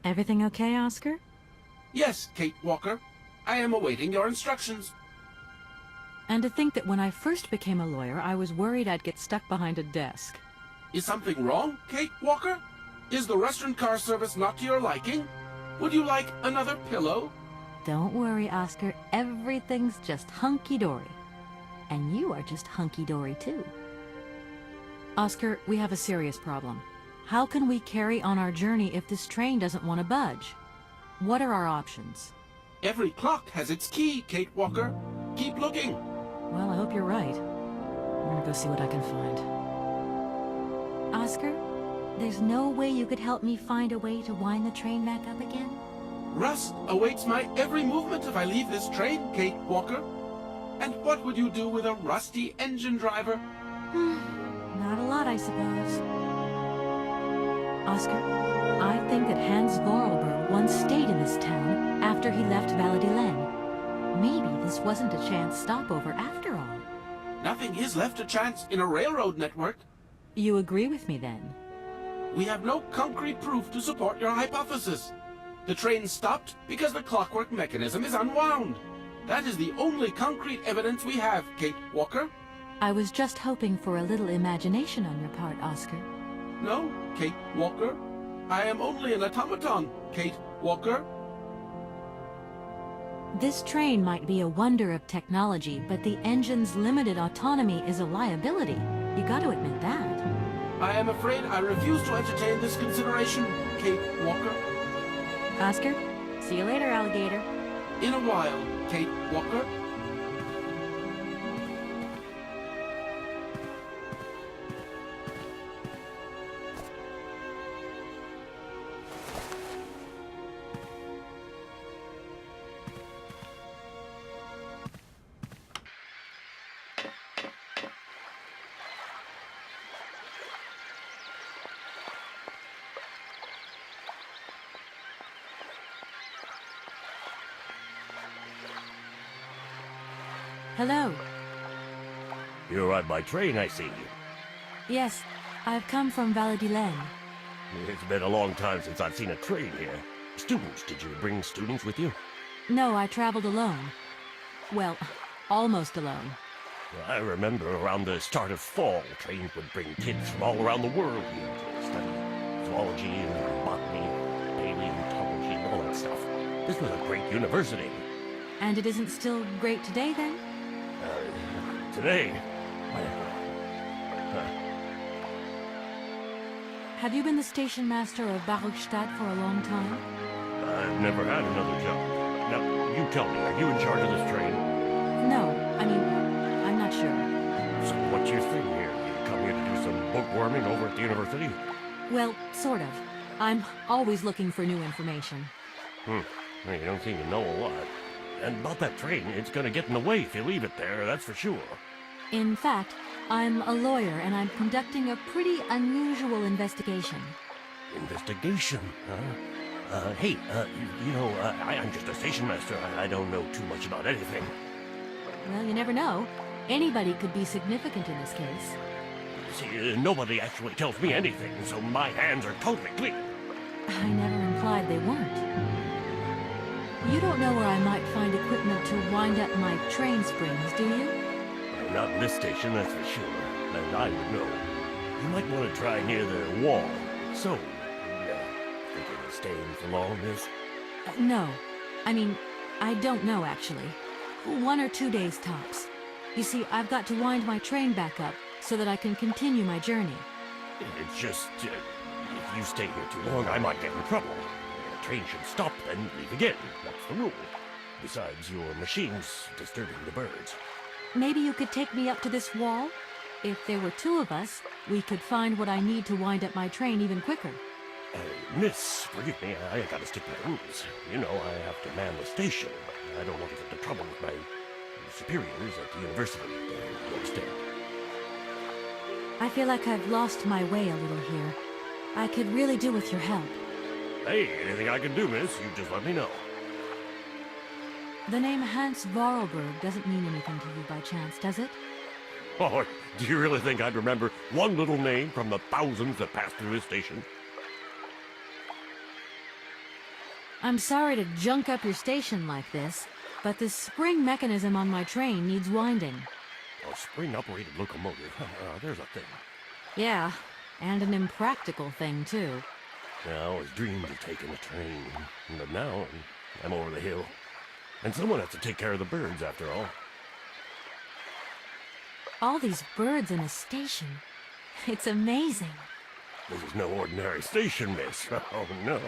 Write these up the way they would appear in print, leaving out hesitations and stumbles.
Everything okay, Oscar? Yes, Kate Walker. I am awaiting your instructions. And to think that when I first became a lawyer, I was worried I'd get stuck behind a desk. Is something wrong, Kate Walker? Is the restaurant car service not to your liking? Would you like another pillow? Don't worry, Oscar. Everything's just hunky-dory. And you are just hunky-dory, too. Oscar, we have a serious problem. How can we carry on our journey if this train doesn't want to budge? What are our options? Every clock has its key, Kate Walker. Keep looking. Well, I hope you're right. I'm gonna go see what I can find. Oscar, there's no way you could help me find a way to wind the train back up again? Rust awaits my every movement if I leave this train, Kate Walker. And what would you do with a rusty engine driver? Not a lot, I suppose. Oscar, I think that Hans Vorarlberg once stayed in this town after he left Valladolid. Maybe this wasn't a chance stopover after all. Nothing is left to chance in a railroad network. You agree with me then? We have no concrete proof to support your hypothesis. The train stopped because the clockwork mechanism is unwound. That is the only concrete evidence we have, Kate Walker. I was just hoping for a little imagination on your part, Oscar. No, Kate Walker. I am only an automaton, Kate Walker. This train might be a wonder of technology, but the engine's limited autonomy is a liability. You got to admit that. I am afraid I refuse to entertain this consideration, Kate Walker. Oscar, see you later, alligator. In a while, Kate Walker. Hello. You arrived by train, I see. Yes, I've come from Valladolid. It's been a long time since I've seen a train here. Students, did you bring students with you? No, I traveled alone. Well, almost alone. I remember around the start of fall, trains would bring kids from all around the world here to study zoology and botany, paleontology and all that stuff. This was a great university. And it isn't still great today, then? Today? Have you been the station master of Barrockstadt for a long time? I've never had another job. Now, you tell me, are you in charge of this train? No, I mean, I'm not sure. So what's your thing here? You come here to do some bookworming over at the university? Well, sort of. I'm always looking for new information. Well, you don't seem to know a lot. And about that train, it's gonna get in the way if you leave it there, that's for sure. In fact, I'm a lawyer and I'm conducting a pretty unusual investigation. Investigation, huh? Hey, you know, I'm just a station master. I don't know too much about anything. Well, you never know. Anybody could be significant in this case. See, nobody actually tells me anything, so my hands are totally clean. I never implied they weren't. You don't know where I might find equipment to wind up my train springs, do you? Not in this station, that's for sure. And I would know. You might want to try near the wall. So, thinking of staying for long, miss? No. I mean, I don't know, actually. 1 or 2 days tops. You see, I've got to wind my train back up so that I can continue my journey. It's just, if you stay here too long, I might get in trouble. The train should stop, then leave again. That's the rule. Besides, your machine's disturbing the birds. Maybe you could take me up to this wall? If there were 2 of us, we could find what I need to wind up my train even quicker. Miss, forgive me, I gotta stick to the rules. You know, I have to man the station. I don't want to get into trouble with my superiors at the university. You understand? I feel like I've lost my way a little here. I could really do with your help. Hey, anything I can do, miss, you just let me know. The name Hans Vorarlberg doesn't mean anything to you by chance, does it? Oh, do you really think I'd remember one little name from the thousands that passed through this station? I'm sorry to junk up your station like this, but the spring mechanism on my train needs winding. A spring-operated locomotive. There's a thing. Yeah, and an impractical thing, too. I always dreamed of taking a train, but now I'm over the hill. And someone has to take care of the birds, after all. All these birds in a station. It's amazing. This is no ordinary station, miss. Oh, no.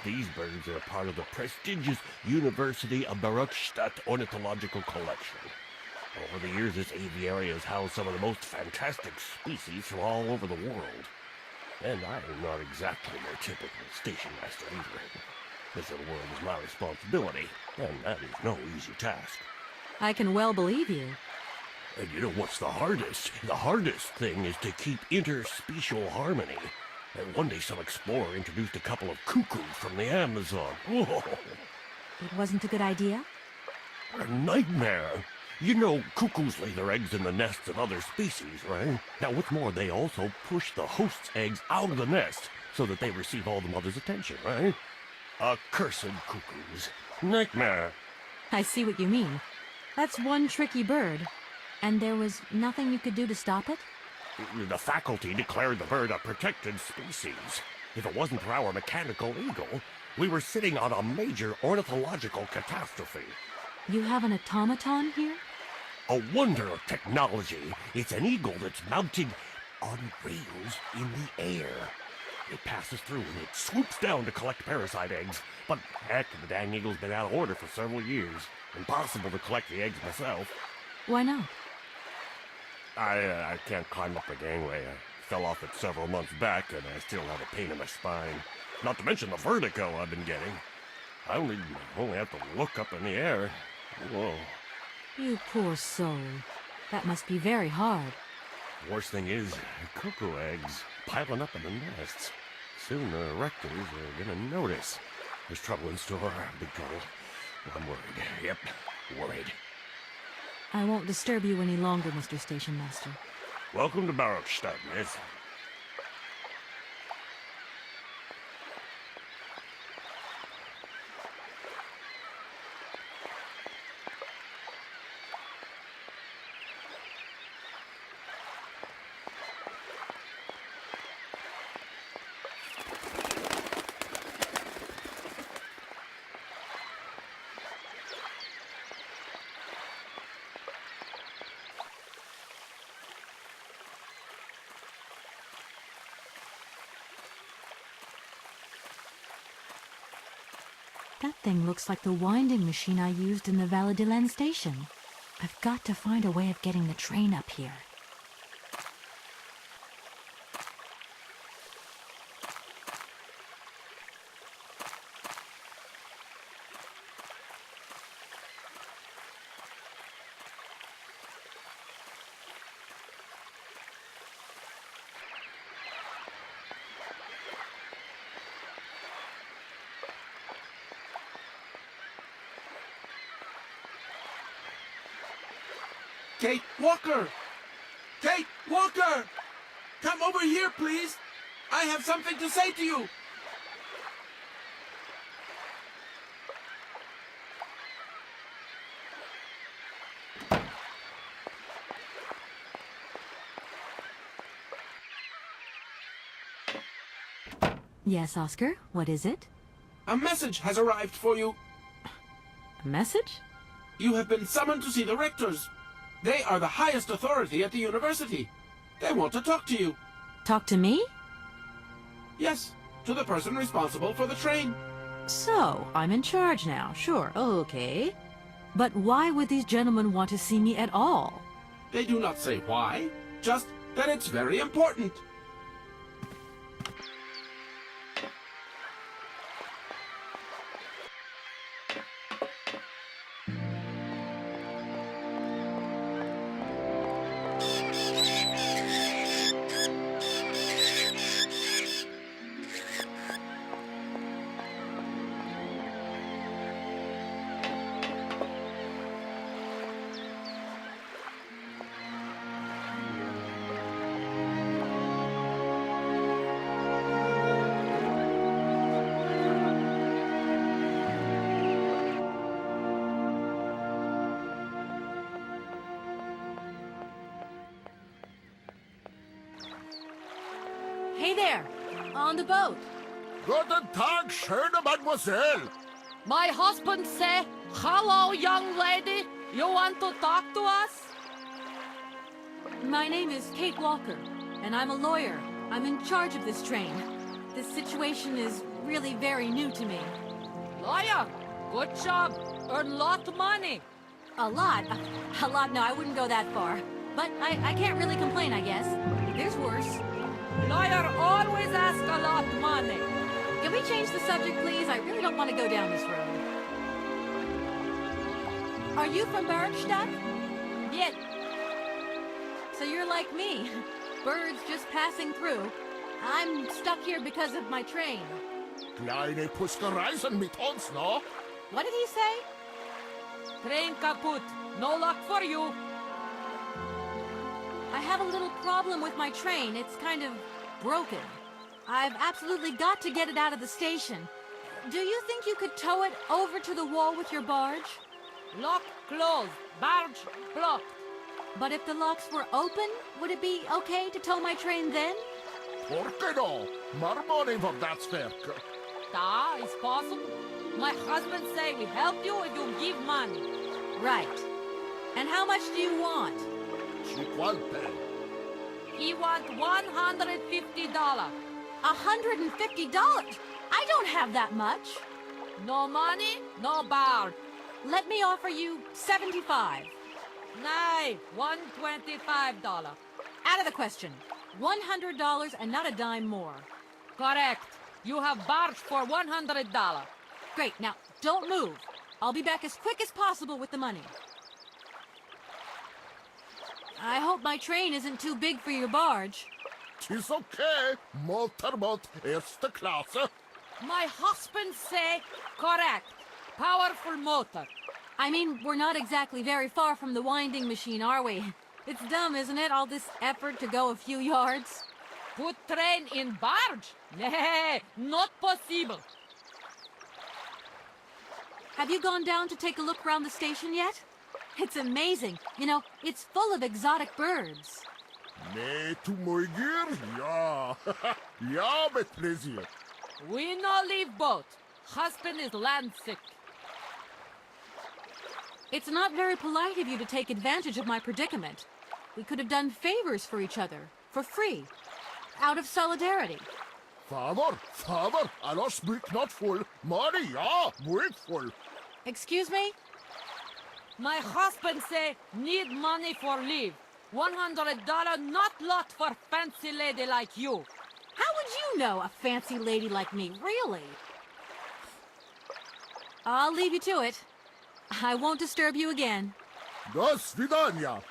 These birds are part of the prestigious University of Barrockstadt ornithological collection. Over the years, this aviary has housed some of the most fantastic species from all over the world. And I am not exactly your typical station master either. This little world is my responsibility, and that is no easy task. I can well believe you. And you know what's the hardest? The hardest thing is to keep interspecial harmony. And one day some explorer introduced a couple of cuckoos from the Amazon. Oh, It wasn't a good idea? a nightmare. You know, cuckoos lay their eggs in the nests of other species, right? Now, what's more, they also push the host's eggs out of the nest so that they receive all the mother's attention, right? Accursed cuckoos. Nightmare. I see what you mean. That's one tricky bird. And there was nothing you could do to stop it? The faculty declared the bird a protected species. If it wasn't for our mechanical eagle, we were sitting on a major ornithological catastrophe. You have an automaton here? A wonder of technology. It's an eagle that's mounted on rails in the air. It passes through and it swoops down to collect parasite eggs. But heck, the dang eagle's been out of order for several years. Impossible to collect the eggs myself. Why not? I can't climb up the gangway. I fell off it several months back, and I still have a pain in my spine. Not to mention the vertigo I've been getting. I only have to look up in the air. Whoa. You poor soul. That must be very hard. Worst thing is, cuckoo eggs piling up in the nests. Soon the rectors are gonna notice. There's trouble in store, big trouble. I'm worried. Yep, worried. I won't disturb you any longer, Mr. Station Master. Welcome to Barrockstadt, miss. That thing looks like the winding machine I used in the Valladolid station. I've got to find a way of getting the train up here. Kate Walker! Kate Walker! Come over here, please! I have something to say to you! Yes, Oscar, what is it? A message has arrived for you. A message? You have been summoned to see the rectors. They are the highest authority at the university. They want to talk to you. Talk to me? Yes, to the person responsible for the train. So, I'm in charge now, sure, okay. But why would these gentlemen want to see me at all? They do not say why, just that it's very important. there, on the boat. Guten Tag, schöne Mademoiselle. My husband say, hello, young lady. You want to talk to us? My name is Kate Walker, and I'm a lawyer. I'm in charge of this train. This situation is really very new to me. Lawyer, good job. Earn lot of money. A lot? A lot? No, I wouldn't go that far. But I can't really complain, I guess. There's worse. Lawyer always ask a lot of money. Can we change the subject, please? I really don't want to go down this road. Are you from Barrockstadt? Yet, So you're like me. Birds just passing through. I'm stuck here because of my train. Kleine Puskereisen mit uns, no? What did he say? train kaput. No luck for you. I have a little problem with my train. It's kind of broken. I've absolutely got to get it out of the station. Do you think you could tow it over to the wall with your barge? Lock closed. Barge blocked. But if the locks were open, would it be okay to tow my train then? Por que no? More money for that werk. Da is possible. My husband say we help you if you give money. Right. And how much do you want? $50. He want $150. $150? I don't have that much. No money, no barge. Let me offer you $75. Nay, $125. Out of the question. $100 and not a dime more. Correct. You have barge for $100. Great. Now, don't move. I'll be back as quick as possible with the money. I hope my train isn't too big for your barge. Tis okay. Motorboat erste Klasse. My husband say correct. Powerful motor. I mean, we're not exactly very far from the winding machine, are we? It's dumb, isn't it, all this effort to go a few yards? Put train in barge? Nay, not possible. Have you gone down to take a look around the station yet? It's amazing. You know, it's full of exotic birds. Nee, tu moi gear? Ja. Ja, met plezier. We no leave boat. Husband is land sick. It's not very polite of you to take advantage of my predicament. We could have done favors for each other, for free, out of solidarity. Father, alles brick not full. Money, ja, brick full. Excuse me? My husband say need money for leave. $100 not lot for fancy lady like you. How would you know, a fancy lady like me, really? I'll leave you to it. I won't disturb you again. До свидания.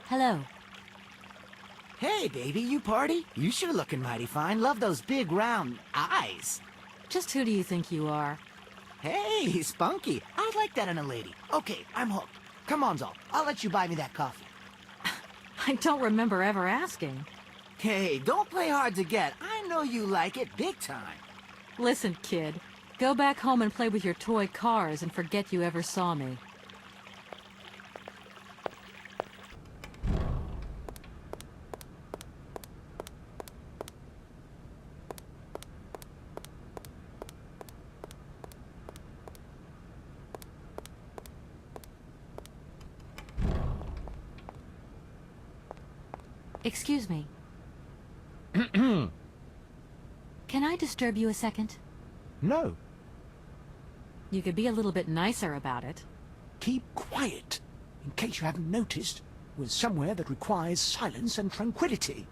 Hello. Hey, baby, you party? You sure looking mighty fine. Love those big, round eyes. Just who do you think you are? Hey, spunky. I like that in a lady. Okay, I'm hooked. Come on, Zol. I'll let you buy me that coffee. I don't remember ever asking. Hey, don't play hard to get. I know you like it big time. Listen, kid. Go back home and play with your toy cars and forget you ever saw me. Excuse me. Can I disturb you a second? No, You could be a little bit nicer about it. keep quiet. In case you haven't noticed, we're somewhere that requires silence and tranquility.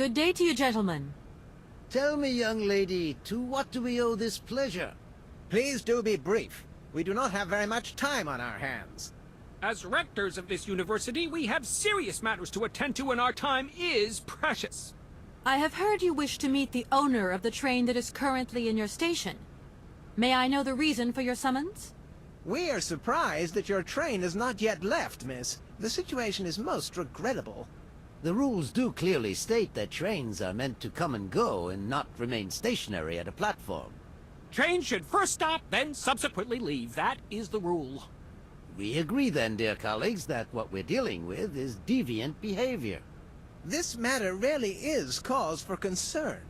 Good day to you, gentlemen. Tell me, young lady, to what do we owe this pleasure? Please do be brief. We do not have very much time on our hands. As rectors of this university, we have serious matters to attend to, and our time is precious. I have heard you wish to meet the owner of the train that is currently in your station. May I know the reason for your summons? We are surprised that your train has not yet left, miss. The situation is most regrettable. The rules do clearly state that trains are meant to come and go and not remain stationary at a platform. Trains should first stop, then subsequently leave. That is the rule. We agree then, dear colleagues, that what we're dealing with is deviant behavior. This matter really is cause for concern.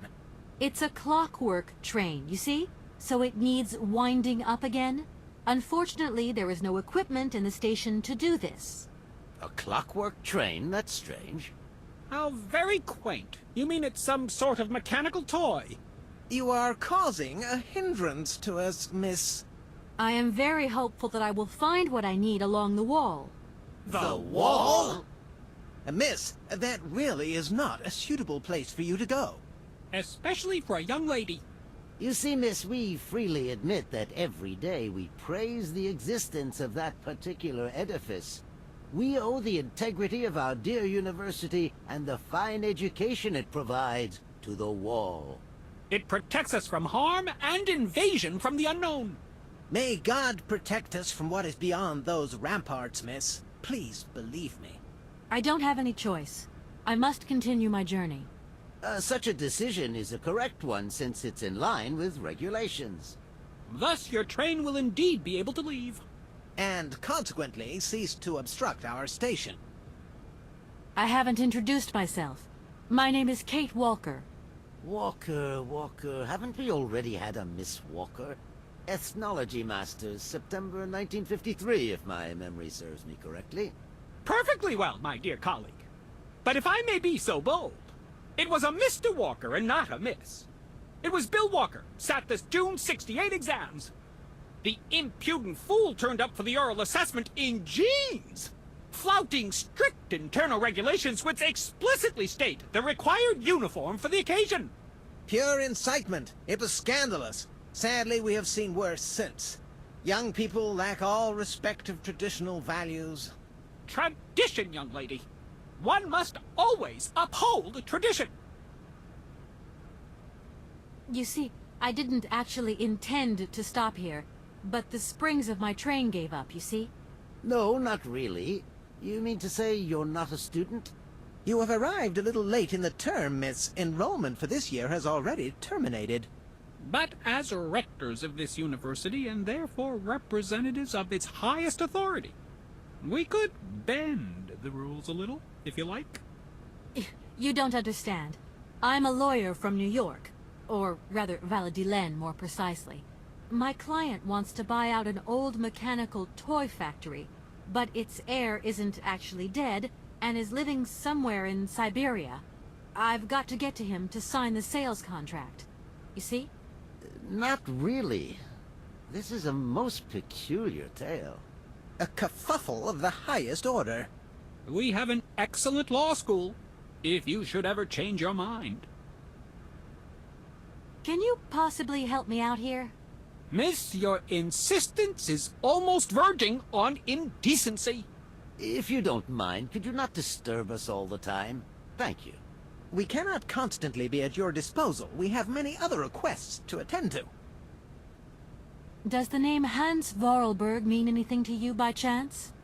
It's a clockwork train, you see? So it needs winding up again. Unfortunately, there is no equipment in the station to do this. A clockwork train? That's strange. How very quaint. You mean it's some sort of mechanical toy? You are causing a hindrance to us, miss. I am very hopeful that I will find what I need along the wall. The wall? Miss, that really is not a suitable place for you to go. Especially for a young lady. You see, miss, we freely admit that every day we praise the existence of that particular edifice. We owe the integrity of our dear university and the fine education it provides to the wall. It protects us from harm and invasion from the unknown. May God protect us from what is beyond those ramparts, miss. Please believe me. I don't have any choice. I must continue my journey. Such a decision is a correct one since it's in line with regulations. Thus, your train will indeed be able to leave. And consequently cease to obstruct our station. I haven't introduced myself. My name is Kate Walker. Walker, haven't we already had a Miss Walker? Ethnology Masters, September 1953, if my memory serves me correctly. Perfectly well, my dear colleague. But if I may be so bold, it was a Mr. Walker and not a Miss. It was Bill Walker, sat this June '68 exams. The impudent fool turned up for the oral assessment in jeans, flouting strict internal regulations which explicitly state the required uniform for the occasion. Pure incitement. It was scandalous. Sadly, we have seen worse since. Young people lack all respect of traditional values. Tradition, young lady. One must always uphold tradition. You see, I didn't actually intend to stop here, but the springs of my train gave up, you see? No, not really. You mean to say you're not a student? You have arrived a little late in the term, miss. Enrollment for this year has already terminated. But as rectors of this university, and therefore representatives of its highest authority, we could bend the rules a little, if you like. You don't understand. I'm a lawyer from New York, or rather Valladolid more precisely. My client wants to buy out an old mechanical toy factory, but its heir isn't actually dead and is living somewhere in Syberia. I've got to get to him to sign the sales contract. You see? Not really. This is a most peculiar tale. A kerfuffle of the highest order. We have an excellent law school, if you should ever change your mind. Can you possibly help me out here? Miss, your insistence is almost verging on indecency. If you don't mind, could you not disturb us all the time? Thank you. We cannot constantly be at your disposal. We have many other requests to attend to. Does the name Hans Vorarlberg mean anything to you by chance?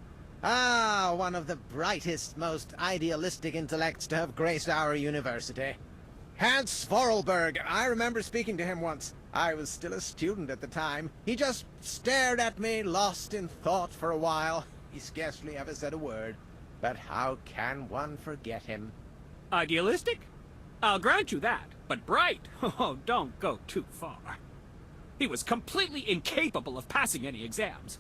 Ah, one of the brightest, most idealistic intellects to have graced our university. Hans Vorarlberg. I remember speaking to him once. I was still a student at the time. He just stared at me, lost in thought for a while. He scarcely ever said a word. But how can one forget him? Idealistic? I'll grant you that. But bright? Oh, don't go too far. He was completely incapable of passing any exams.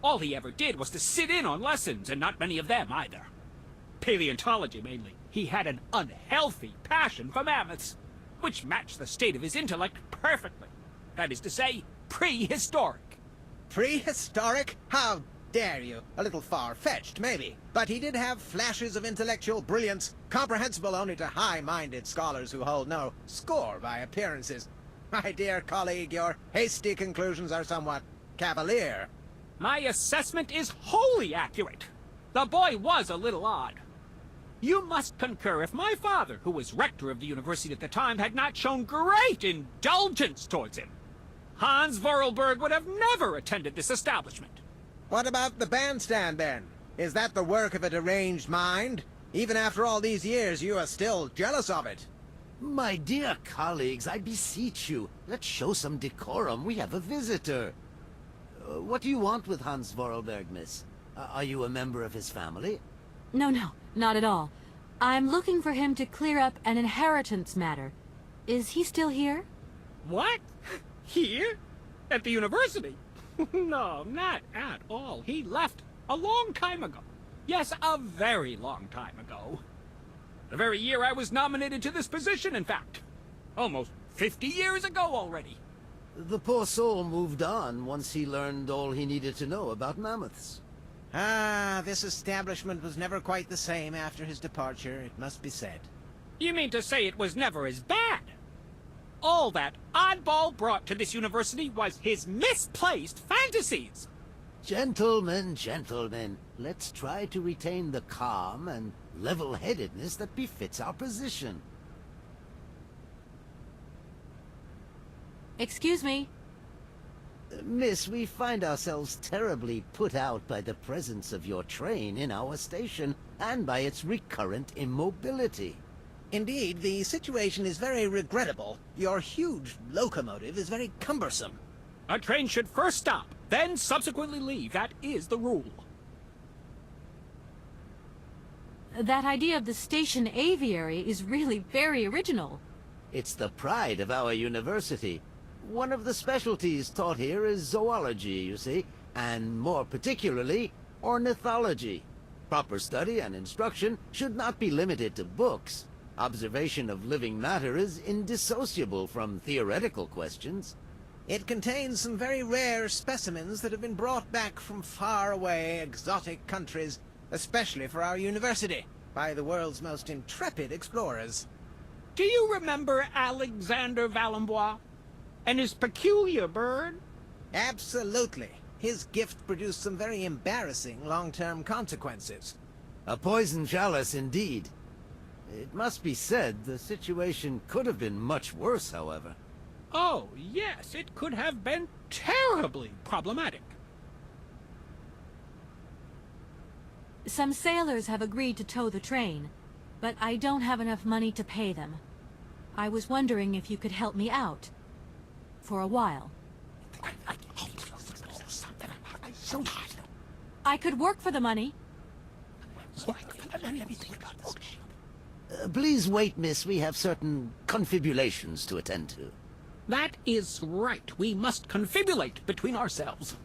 All he ever did was to sit in on lessons, and not many of them either. Paleontology, mainly. He had an unhealthy passion for mammoths, which matched the state of his intellect perfectly. That is to say, prehistoric. Prehistoric? How dare you? A little far-fetched, maybe. But he did have flashes of intellectual brilliance, comprehensible only to high-minded scholars who hold no score by appearances. My dear colleague, your hasty conclusions are somewhat cavalier. My assessment is wholly accurate. The boy was a little odd. You must concur if my father, who was rector of the university at the time, had not shown great indulgence towards him. Hans Vorarlberg would have never attended this establishment. What about the bandstand, then? Is that the work of a deranged mind? Even after all these years, you are still jealous of it. My dear colleagues, I beseech you, let's show some decorum. We have a visitor. What do you want with Hans Vorarlberg, miss? Are you a member of his family? No, not at all. I'm looking for him to clear up an inheritance matter. Is he still here? What? Here? At the university? No, not at all. He left a long time ago. Yes, a very long time ago. The very year I was nominated to this position, in fact. Almost 50 years ago already. The poor soul moved on once he learned all he needed to know about mammoths. Ah, this establishment was never quite the same after his departure, it must be said. You mean to say it was never as bad? All that oddball brought to this university was his misplaced fantasies. Gentlemen, let's try to retain the calm and level-headedness that befits our position. Excuse me. Miss, we find ourselves terribly put out by the presence of your train in our station and by its recurrent immobility. Indeed, the situation is very regrettable. Your huge locomotive is very cumbersome. A train should first stop, then subsequently leave. That is the rule. That idea of the station aviary is really very original. It's the pride of our university. One of the specialties taught here is zoology, you see, and more particularly, ornithology. Proper study and instruction should not be limited to books. Observation of living matter is indissociable from theoretical questions. It contains some very rare specimens that have been brought back from far-away exotic countries, especially for our university, by the world's most intrepid explorers. Do you remember Alexander Valenbois and his peculiar bird? Absolutely. His gift produced some very embarrassing long-term consequences. A poison chalice indeed. It must be said the situation could have been much worse, however. Oh, yes, it could have been terribly problematic. Some sailors have agreed to tow the train, but I don't have enough money to pay them. I was wondering if you could help me out. For a while. I could work for the money. Please wait, miss. We have certain confibulations to attend to. That is right. We must confibulate between ourselves.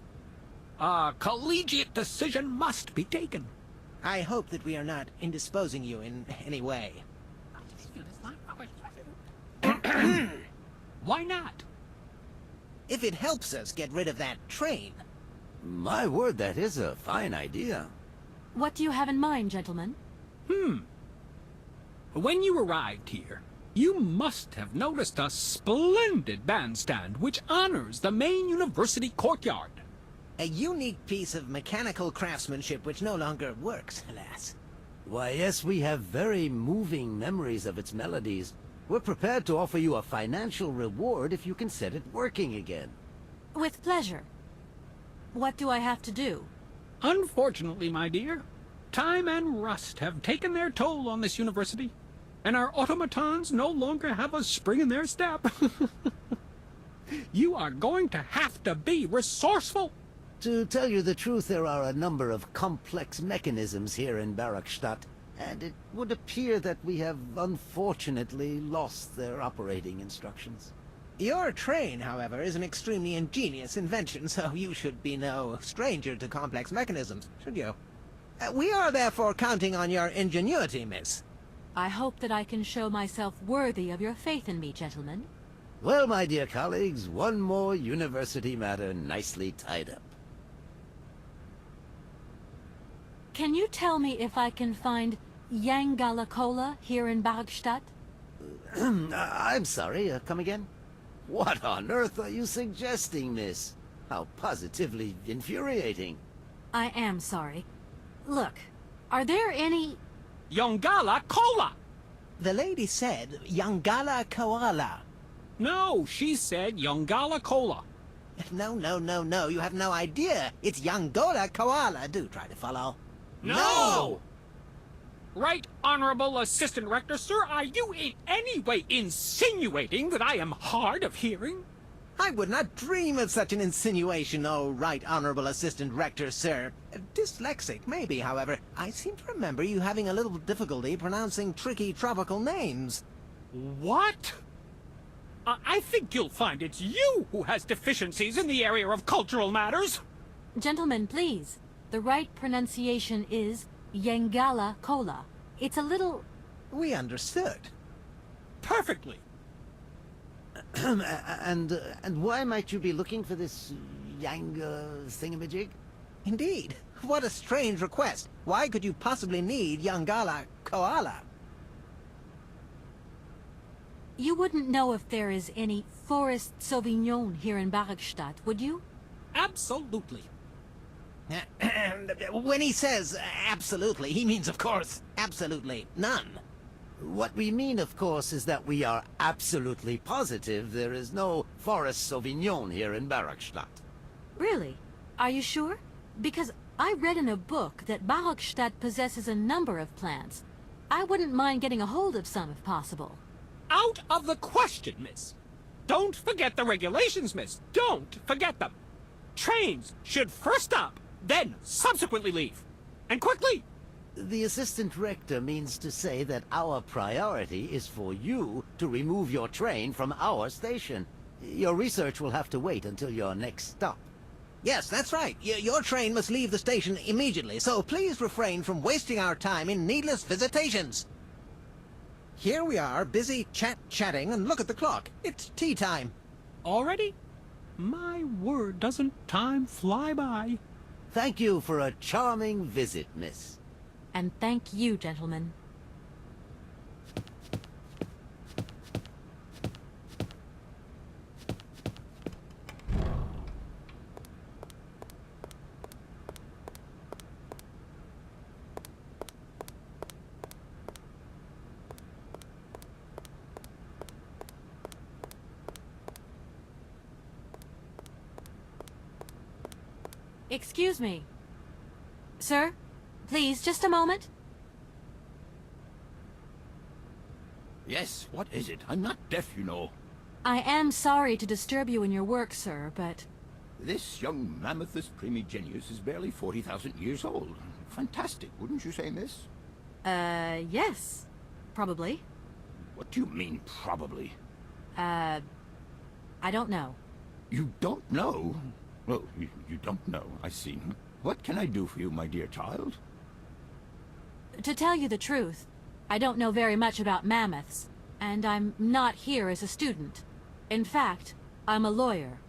A collegiate decision must be taken. I hope that we are not indisposing you in any way. Why not? If it helps us get rid of that train. My word, that is a fine idea. What do you have in mind, gentlemen? When you arrived here, you must have noticed a splendid bandstand which honors the main university courtyard. A unique piece of mechanical craftsmanship which no longer works, alas. Why, yes, we have very moving memories of its melodies. We're prepared to offer you a financial reward if you can set it working again. With pleasure. What do I have to do? Unfortunately, my dear, time and rust have taken their toll on this university, and our automatons no longer have a spring in their step. You are going to have to be resourceful. To tell you the truth, there are a number of complex mechanisms here in Barrockstadt, and it would appear that we have unfortunately lost their operating instructions. Your train, however, is an extremely ingenious invention, so you should be no stranger to complex mechanisms, should you? We are therefore counting on your ingenuity, miss. I hope that I can show myself worthy of your faith in me, gentlemen. Well, my dear colleagues, one more university matter nicely tied up. Can you tell me if I can find Yangala Cola here in Barrockstadt? I'm sorry, come again? What on earth are you suggesting, miss? How positively infuriating. I am sorry. Look, are there any... Yongala Cola! The lady said Yangala Koala. No, she said Yongala Cola. No, you have no idea. It's Yangola Koala. Do try to follow. No! Right Honorable Assistant Rector, sir, are you in any way insinuating that I am hard of hearing? I would not dream of such an insinuation, oh right honorable assistant rector, sir. Dyslexic, maybe, however. I seem to remember you having a little difficulty pronouncing tricky tropical names. What? I think you'll find it's you who has deficiencies in the area of cultural matters. Gentlemen, please. The right pronunciation is Yangala Cola. It's a little... We understood. Perfectly. And why might you be looking for this Yang thingamajig? Indeed. What a strange request. Why could you possibly need Yangala Koala? You wouldn't know if there is any Forest Sauvignon here in Barrockstadt, would you? Absolutely. When he says absolutely, he means, of course, absolutely none. What we mean, of course, is that we are absolutely positive there is no Forest Sauvignon here in Barrockstadt. Really? Are you sure? Because I read in a book that Barrockstadt possesses a number of plants. I wouldn't mind getting a hold of some if possible. Out of the question, miss. Don't forget the regulations, miss. Don't forget them. Trains should first stop, then subsequently leave. And quickly. The assistant rector means to say that our priority is for you to remove your train from our station. Your research will have to wait until your next stop. Yes, that's right. Your train must leave the station immediately, so please refrain from wasting our time in needless visitations. Here we are, busy chatting, and look at the clock. It's tea time. Already? My word, doesn't time fly by? Thank you for a charming visit, miss. And thank you, gentlemen. Excuse me. Sir? Please, just a moment. Yes, what is it? I'm not deaf, you know. I am sorry to disturb you in your work, sir, but... This young Mammothus primigenius is barely 40,000 years old. Fantastic, wouldn't you say, miss? Yes. Probably. What do you mean, probably? I don't know. You don't know? Oh, you don't know, I see. What can I do for you, my dear child? To tell you the truth, I don't know very much about mammoths, and I'm not here as a student. In fact, I'm a lawyer.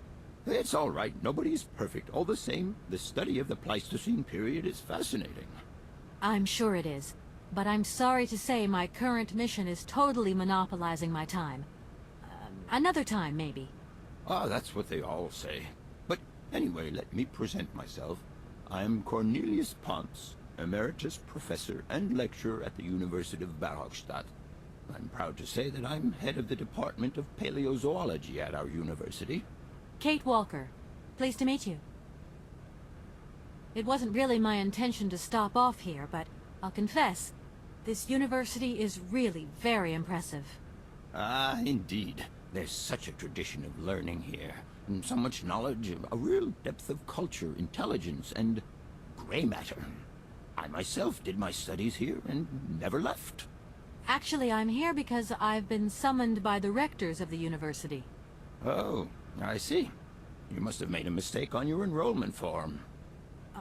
It's all right. Nobody's perfect. All the same, the study of the Pleistocene period is fascinating. I'm sure it is, but I'm sorry to say my current mission is totally monopolizing my time. Another time, maybe. Ah, that's what they all say. But anyway, let me present myself. I'm Cornelius Pons, Emeritus Professor and Lecturer at the University of Barrockstadt. I'm proud to say that I'm head of the Department of Paleozoology at our university. Kate Walker. Pleased to meet you. It wasn't really my intention to stop off here, but I'll confess, this university is really very impressive. Ah, indeed. There's such a tradition of learning here, and so much knowledge, a real depth of culture, intelligence, and gray matter. I myself did my studies here and never left. Actually, I'm here because I've been summoned by the rectors of the university. Oh, I see. You must have made a mistake on your enrollment form.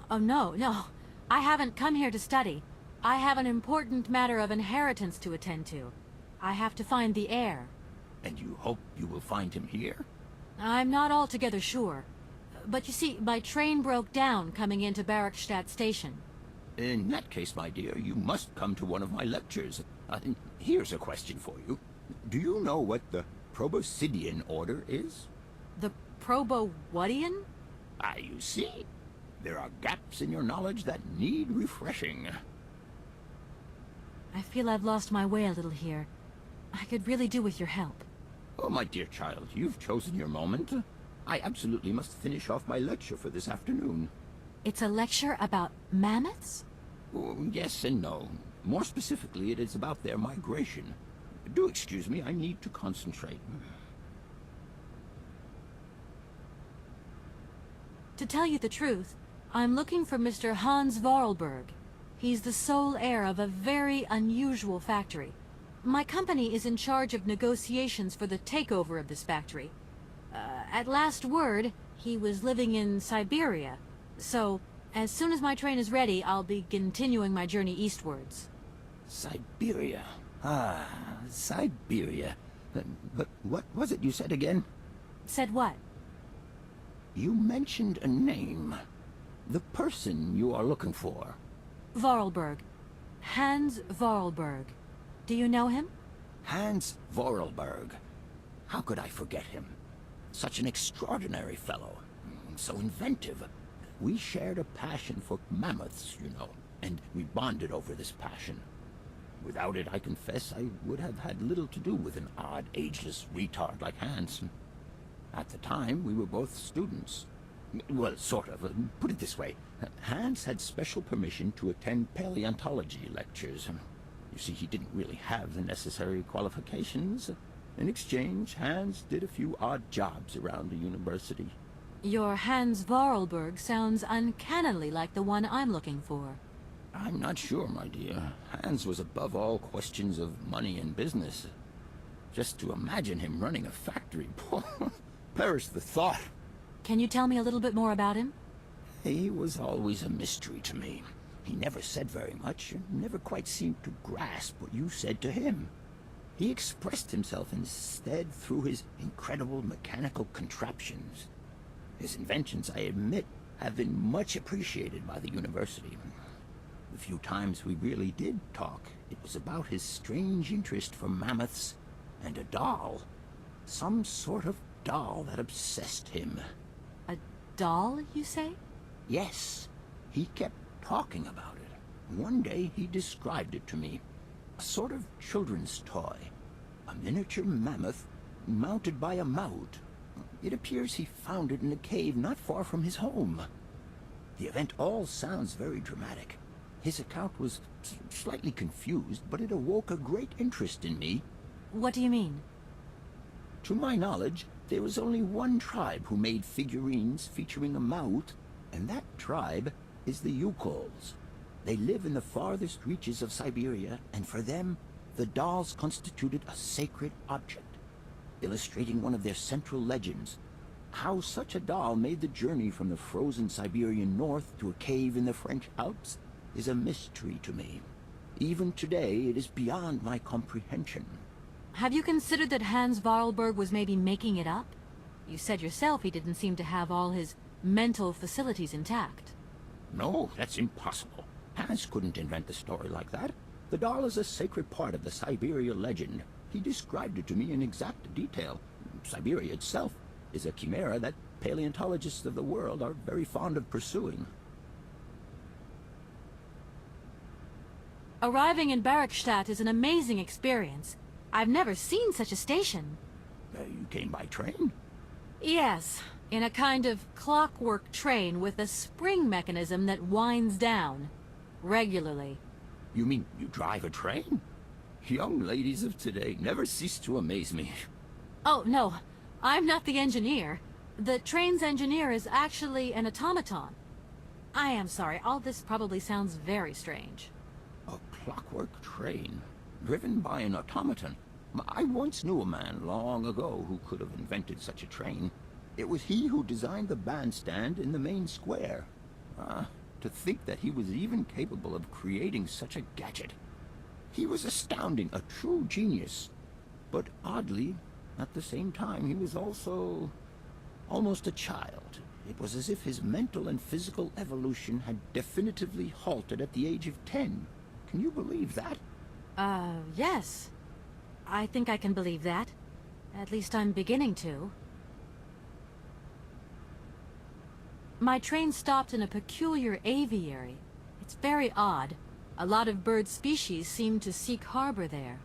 Oh, no. I haven't come here to study. I have an important matter of inheritance to attend to. I have to find the heir. And you hope you will find him here? I'm not altogether sure. But you see, my train broke down coming into Barrockstadt station. In that case, my dear, you must come to one of my lectures. Here's a question for you. Do you know what the Proboscidean order is? The Probo-whatian? Ah, you see? There are gaps in your knowledge that need refreshing. I feel I've lost my way a little here. I could really do with your help. Oh, my dear child, you've chosen your moment. I absolutely must finish off my lecture for this afternoon. It's a lecture about mammoths? Oh, yes and no. More specifically, it is about their migration. Do excuse me, I need to concentrate. To tell you the truth, I'm looking for Mr. Hans Vorarlberg. He's the sole heir of a very unusual factory. My company is in charge of negotiations for the takeover of this factory. At last word, he was living in Syberia. So, as soon as my train is ready, I'll be continuing my journey eastwards. Syberia. Ah, Syberia. But what was it you said again? Said what? You mentioned a name. The person you are looking for. Vorarlberg. Hans Vorarlberg. Do you know him? Hans Vorarlberg. How could I forget him? Such an extraordinary fellow. So inventive. We shared a passion for mammoths, you know, and we bonded over this passion. Without it, I confess, I would have had little to do with an odd, ageless retard like Hans. At the time, we were both students. Well, sort of. Put it this way. Hans had special permission to attend paleontology lectures. You see, he didn't really have the necessary qualifications. In exchange, Hans did a few odd jobs around the university. Your Hans Vorarlberg sounds uncannily like the one I'm looking for. I'm not sure, my dear. Hans was above all questions of money and business. Just to imagine him running a factory, perish the thought. Can you tell me a little bit more about him? He was always a mystery to me. He never said very much, and never quite seemed to grasp what you said to him. He expressed himself instead through his incredible mechanical contraptions. His inventions, I admit, have been much appreciated by the university. The few times we really did talk, it was about his strange interest for mammoths and a doll. Some sort of doll that obsessed him. A doll, you say? Yes. He kept talking about it. One day he described it to me. A sort of children's toy. A miniature mammoth mounted by a mount. It appears he found it in a cave not far from his home. The event all sounds very dramatic. His account was slightly confused, but it awoke a great interest in me. What do you mean? To my knowledge, there was only one tribe who made figurines featuring a mount, and that tribe is the Yukos. They live in the farthest reaches of Syberia, and for them, the dolls constituted a sacred object, illustrating one of their central legends. How such a doll made the journey from the frozen Siberian north to a cave in the French Alps is a mystery to me. Even today, it is beyond my comprehension. Have you considered that Hans Vorarlberg was maybe making it up? You said yourself he didn't seem to have all his mental facilities intact. No, that's impossible. Hans couldn't invent a story like that. The doll is a sacred part of the Syberia legend. He described it to me in exact detail. Syberia itself is a chimera that paleontologists of the world are very fond of pursuing. Arriving in Barrockstadt is an amazing experience. I've never seen such a station. You came by train? Yes, in a kind of clockwork train with a spring mechanism that winds down regularly. You mean you drive a train? Young ladies of today never cease to amaze me. Oh, no, I'm not the engineer. The train's engineer is actually an automaton. I am sorry, all this probably sounds very strange. A clockwork train, driven by an automaton. I once knew a man long ago who could have invented such a train. It was he who designed the bandstand in the main square. To think that he was even capable of creating such a gadget. He was astounding, a true genius. But oddly, at the same time, he was also almost a child. It was as if his mental and physical evolution had definitively halted at the age of 10. Can you believe that? Yes. I think I can believe that. At least I'm beginning to. My train stopped in a peculiar aviary. It's very odd. A lot of bird species seem to seek harbor there.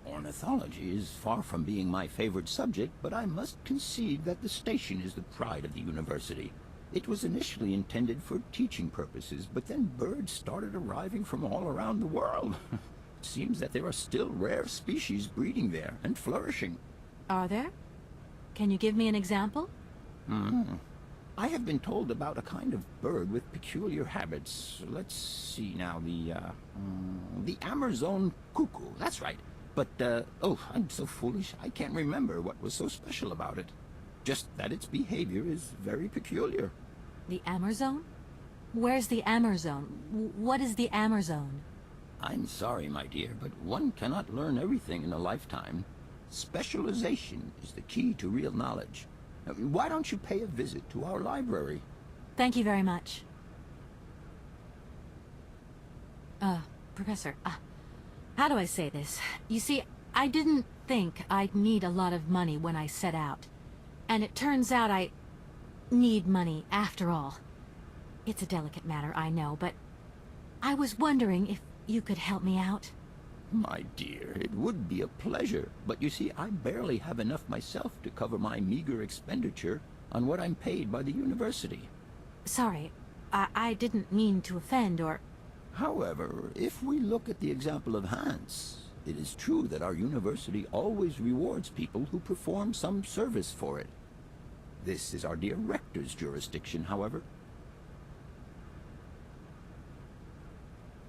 Ornithology is far from being my favorite subject, but I must concede that the station is the pride of the university. It was initially intended for teaching purposes, but then birds started arriving from all around the world. It seems that there are still rare species breeding there and flourishing. Are there? Can you give me an example? I have been told about a kind of bird with peculiar habits. Let's see now, the Amazon cuckoo, that's right. But, oh, I'm so foolish, I can't remember what was so special about it. Just that its behavior is very peculiar. The Amazon? Where's the Amazon? What is the Amazon? I'm sorry, my dear, but one cannot learn everything in a lifetime. Specialization is the key to real knowledge. Why don't you pay a visit to our library? Thank you very much. Professor, how do I say this? You see, I didn't think I'd need a lot of money when I set out. And it turns out I need money after all. It's a delicate matter, I know, but I was wondering if you could help me out. My dear, it would be a pleasure, but you see, I barely have enough myself to cover my meager expenditure on what I'm paid by the university. Sorry, I didn't mean to offend or... However, if we look at the example of Hans, it is true that our university always rewards people who perform some service for it. This is our dear rector's jurisdiction, however.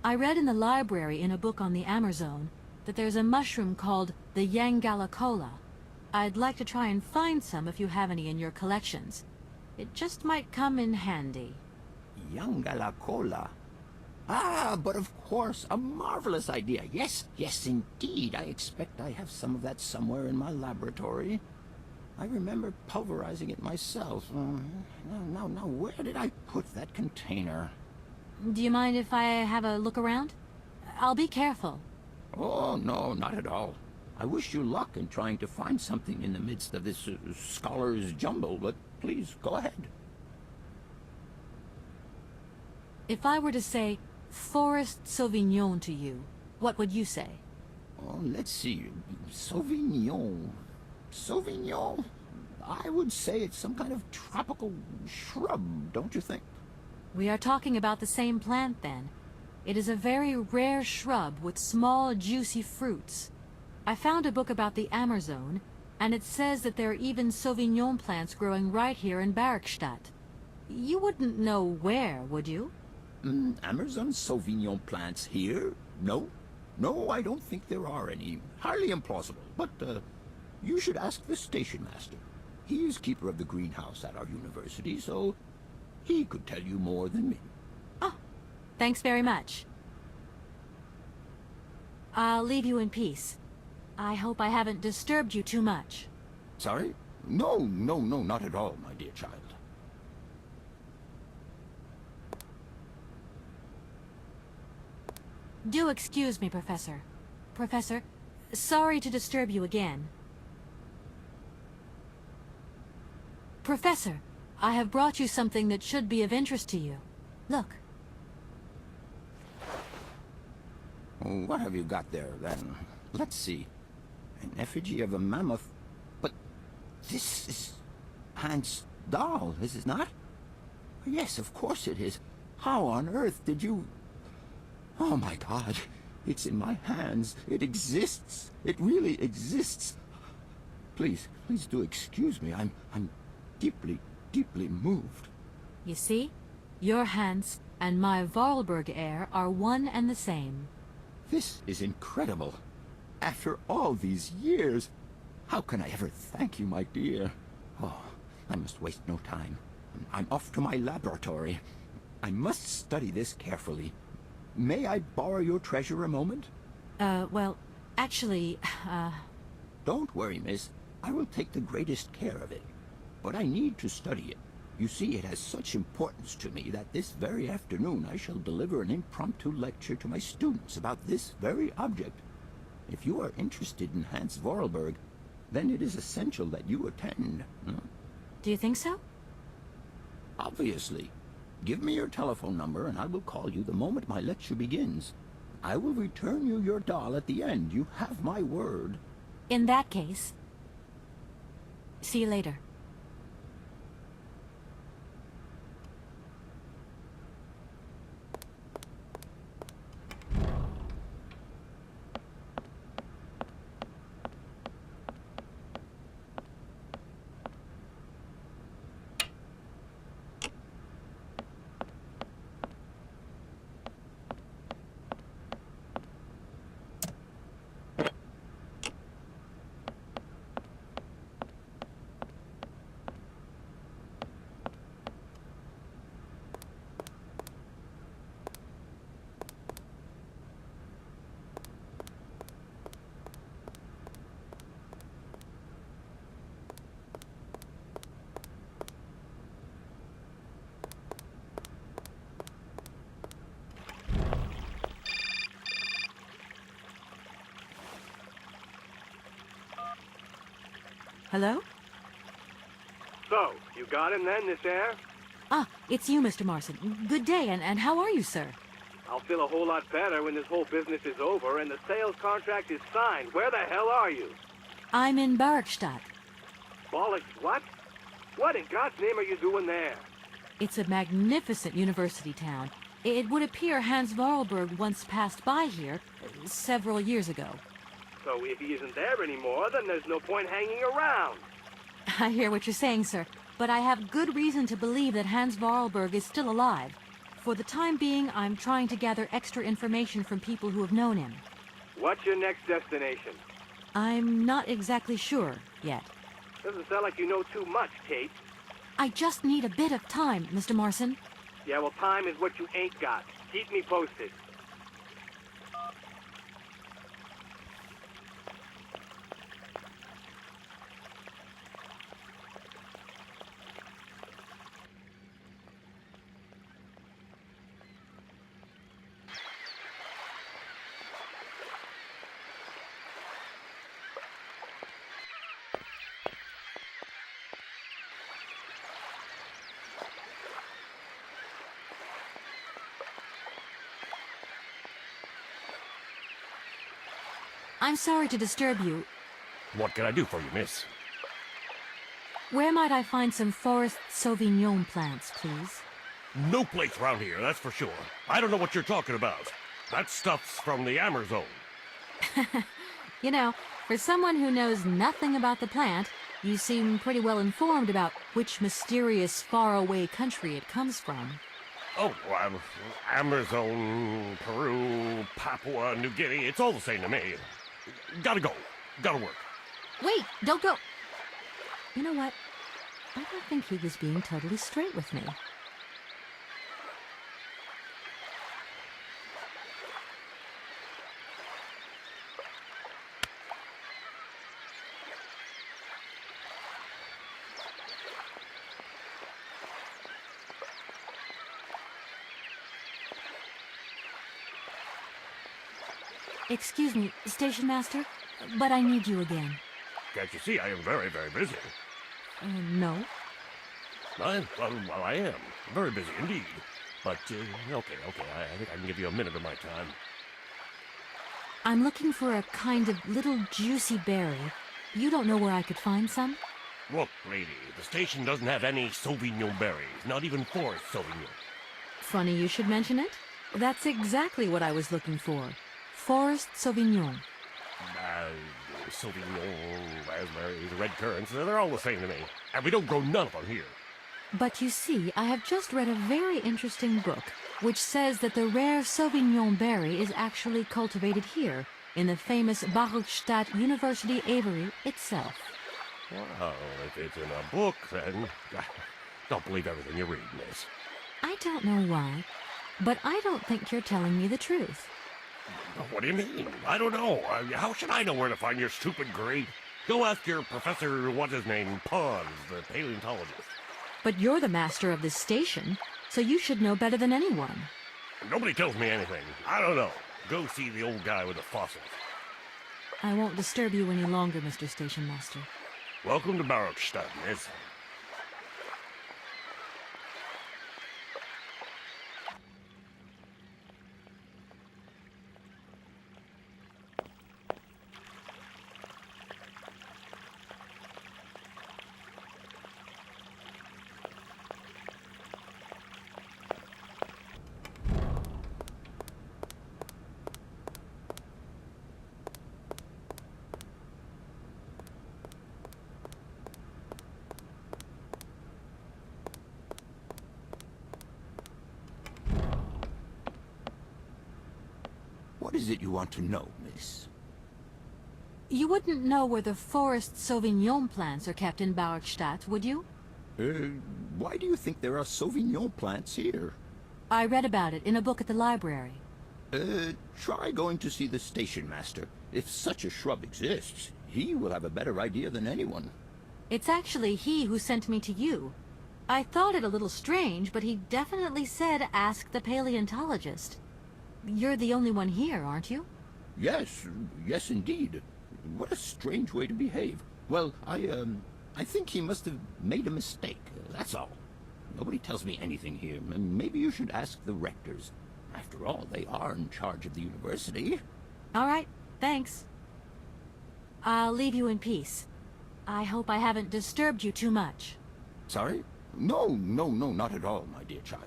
I read in the library in a book on the Amazon that there's a mushroom called the Yangalacola. I'd like to try and find some if you have any in your collections. It just might come in handy. Yangalacola. Ah, but of course, a marvelous idea. Yes, yes, indeed. I expect I have some of that somewhere in my laboratory. I remember pulverizing it myself. Now, where did I put that container? Do you mind if I have a look around? I'll be careful. Oh, no, not at all. I wish you luck in trying to find something in the midst of this scholar's jumble, but please, go ahead. If I were to say Forest Sauvignon to you, what would you say? Oh, let's see. Sauvignon. Sauvignon? I would say it's some kind of tropical shrub, don't you think? We are talking about the same plant, then. It is a very rare shrub with small, juicy fruits. I found a book about the Amazon, and it says that there are even Sauvignon plants growing right here in Barrockstadt. You wouldn't know where, would you? Amazon Sauvignon plants here? No. No, I don't think there are any. Highly implausible. But, you should ask the station master. He is keeper of the greenhouse at our university, so he could tell you more than me. Oh, thanks very much. I'll leave you in peace. I hope I haven't disturbed you too much. Sorry? No, not at all, my dear child. Do excuse me, Professor. Professor, sorry to disturb you again. Professor, I have brought you something that should be of interest to you. Look. What have you got there, then? Let's see. An effigy of a mammoth. But this is Hans' doll, is it not? Yes, of course it is. How on earth did you... Oh, my God. It's in my hands. It exists. It really exists. Please do excuse me. I'm deeply moved. You see? Your Hans and my Vorarlberg heir are one and the same. This is incredible. After all these years, how can I ever thank you, my dear? Oh, I must waste no time. I'm off to my laboratory. I must study this carefully. May I borrow your treasure a moment? Well, actually, Don't worry, miss. I will take the greatest care of it. But I need to study it. You see, it has such importance to me that this very afternoon I shall deliver an impromptu lecture to my students about this very object. If you are interested in Hans Vorarlberg, then it is essential that you attend. Do you think so? Obviously. Give me your telephone number and I will call you the moment my lecture begins. I will return you your doll at the end. You have my word. In that case, see you later. Hello? So, you got him then, this air? Ah, it's you, Mr. Marson. Good day, and how are you, sir? I'll feel a whole lot better when this whole business is over and the sales contract is signed. Where the hell are you? I'm in Barrockstadt. Bollocks, what? What in God's name are you doing there? It's a magnificent university town. It would appear Hans Vorarlberg once passed by here several years ago. So if he isn't there anymore, then there's no point hanging around. I hear what you're saying, sir, but I have good reason to believe that Hans Vorarlberg is still alive. For the time being, I'm trying to gather extra information from people who have known him. What's your next destination? I'm not exactly sure yet. Doesn't sound like you know too much, Kate. I just need a bit of time, Mr. Marson. Yeah, well, time is what you ain't got. Keep me posted. I'm sorry to disturb you. What can I do for you, miss? Where might I find some Forest Sauvignon plants, please? No place around here, that's for sure. I don't know what you're talking about. That stuff's from the Amazon. You know, for someone who knows nothing about the plant, you seem pretty well informed about which mysterious faraway country it comes from. Oh, Amazon, Peru, Papua New Guinea, it's all the same to me. Gotta go. Gotta work. Wait, don't go. You know what? I don't think he was being totally straight with me. Excuse me, Station Master, but I need you again. Can't you see I am very, very busy? No. Well, I am. Very busy indeed. But, okay, I think I can give you a minute of my time. I'm looking for a kind of little juicy berry. You don't know where I could find some? Look, lady, the station doesn't have any Sauvignon berries, not even Forest Sauvignon. Funny you should mention it. That's exactly what I was looking for. Forest Sauvignon. Sauvignon, raspberries, red currants, they're all the same to me. And we don't grow none of them here. But you see, I have just read a very interesting book, which says that the rare Sauvignon berry is actually cultivated here, in the famous Barrockstadt University aviary itself. Well, if it's in a book, then don't believe everything you read, miss. I don't know why, but I don't think you're telling me the truth. What do you mean? I don't know. How should I know where to find your stupid grade? Go ask your professor, what's his name, Pons, the paleontologist. But you're the master of this station, so you should know better than anyone. Nobody tells me anything. I don't know. Go see the old guy with the fossils. I won't disturb you any longer, Mr. Station Master. Welcome to Barrockstadt, miss. What is it you want to know, miss? You wouldn't know where the forest Sauvignon plants are kept in Barrockstadt, would you? Why do you think there are Sauvignon plants here? I read about it in a book at the library. Try going to see the station master. If such a shrub exists, he will have a better idea than anyone. It's actually he who sent me to you. I thought it a little strange, but he definitely said ask the paleontologist. You're the only one here, aren't you? Yes, yes indeed. What a strange way to behave. Well, I think he must have made a mistake, that's all. Nobody tells me anything here. Maybe you should ask the rectors. After all, they are in charge of the university. All right, thanks. I'll leave you in peace. I hope I haven't disturbed you too much. Sorry? No, not at all, my dear child.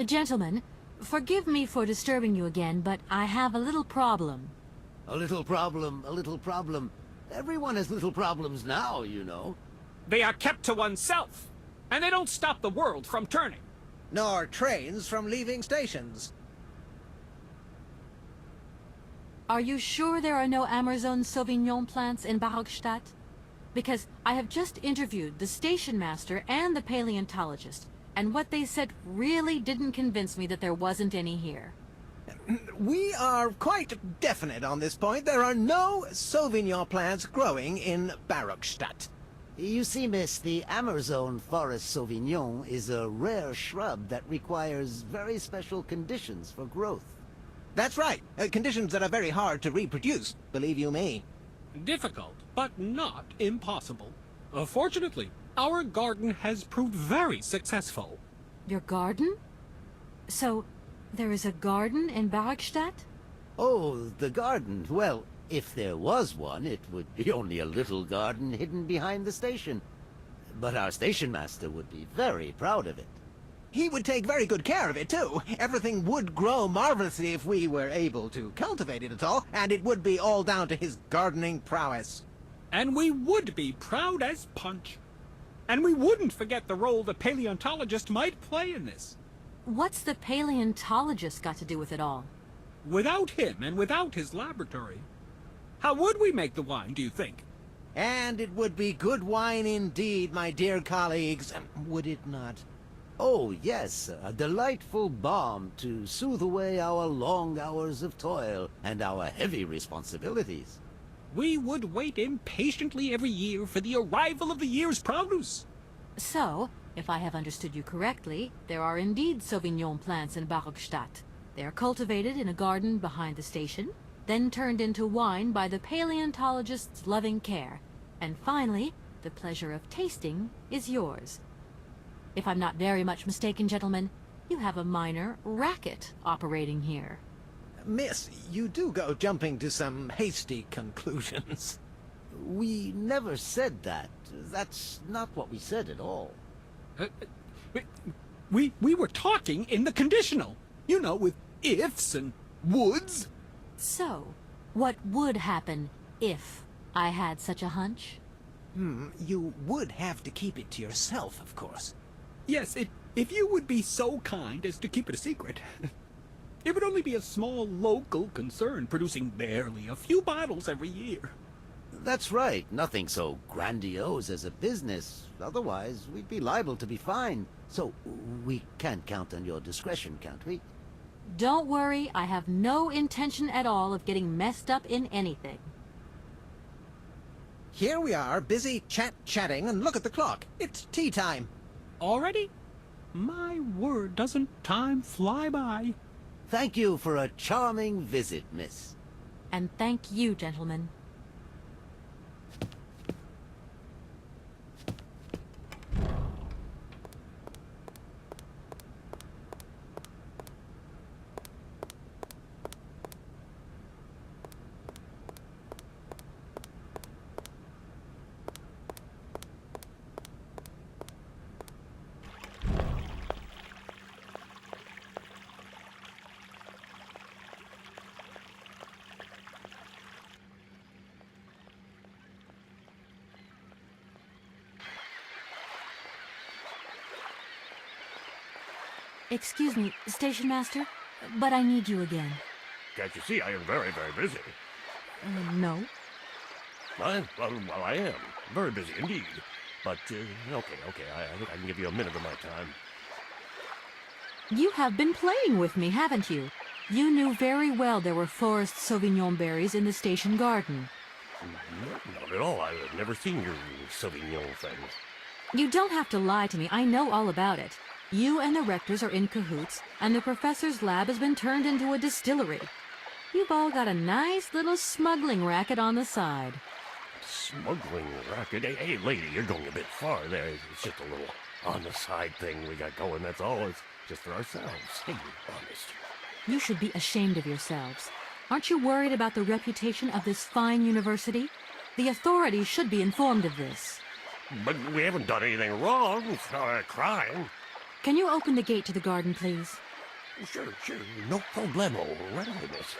Gentlemen, forgive me for disturbing you again, but I have a little problem. A little problem, a little problem. Everyone has little problems now, you know. They are kept to oneself, and they don't stop the world from turning. Nor trains from leaving stations. Are you sure there are no Amazon Sauvignon plants in Barrockstadt? Because I have just interviewed the station master and the paleontologist, and what they said really didn't convince me that there wasn't any here. We are quite definite on this point. There are no Sauvignon plants growing in Barrockstadt. You see, miss, the Amazon Forest Sauvignon is a rare shrub that requires very special conditions for growth. That's right. Conditions that are very hard to reproduce, believe you me. Difficult, but not impossible. Fortunately, our garden has proved very successful. Your garden? So, there is a garden in Barrockstadt? Oh, the garden. Well, if there was one, it would be only a little garden hidden behind the station. But our station master would be very proud of it. He would take very good care of it, too. Everything would grow marvelously if we were able to cultivate it at all, and it would be all down to his gardening prowess. And we would be proud as punch. And we wouldn't forget the role the paleontologist might play in this. What's the paleontologist got to do with it all? Without him and without his laboratory, how would we make the wine, do you think? And it would be good wine indeed, my dear colleagues, would it not? Oh, yes, a delightful balm to soothe away our long hours of toil and our heavy responsibilities. We would wait impatiently every year for the arrival of the year's produce. So, if I have understood you correctly, there are indeed Sauvignon plants in Barrockstadt. They are cultivated in a garden behind the station, then turned into wine by the paleontologist's loving care, and finally, the pleasure of tasting is yours. If I'm not very much mistaken, gentlemen, you have a minor racket operating here. Miss, you do go jumping to some hasty conclusions. We never said that. That's not what we said at all. We were talking in the conditional. You know, with ifs and woulds. So, what would happen if I had such a hunch? You would have to keep it to yourself, of course. Yes, if you would be so kind as to keep it a secret. It would only be a small local concern, producing barely a few bottles every year. That's right. Nothing so grandiose as a business. Otherwise, we'd be liable to be fined. So, we can't count on your discretion, can't we? Don't worry, I have no intention at all of getting messed up in anything. Here we are, busy chatting, and look at the clock. It's tea time. Already? My word, doesn't time fly by? Thank you for a charming visit, miss. And thank you, gentlemen. Excuse me, Station Master, but I need you again. Can't you see I am very, very busy? No. Well, I am. Very busy indeed. But, okay, I think I can give you a minute of my time. You have been playing with me, haven't you? You knew very well there were forest Sauvignon berries in the station garden. Not at all. I've never seen your Sauvignon things. You don't have to lie to me. I know all about it. You and the rectors are in cahoots, and the professor's lab has been turned into a distillery. You've all got a nice little smuggling racket on the side. Smuggling racket? Hey, lady, you're going a bit far there. It's just a little on-the-side thing we got going, that's all. It's just for ourselves. Hey, honest. You should be ashamed of yourselves. Aren't you worried about the reputation of this fine university? The authorities should be informed of this. But we haven't done anything wrong. It's not a crime. Can you open the gate to the garden, please? Sure. No problemo. Right away, miss.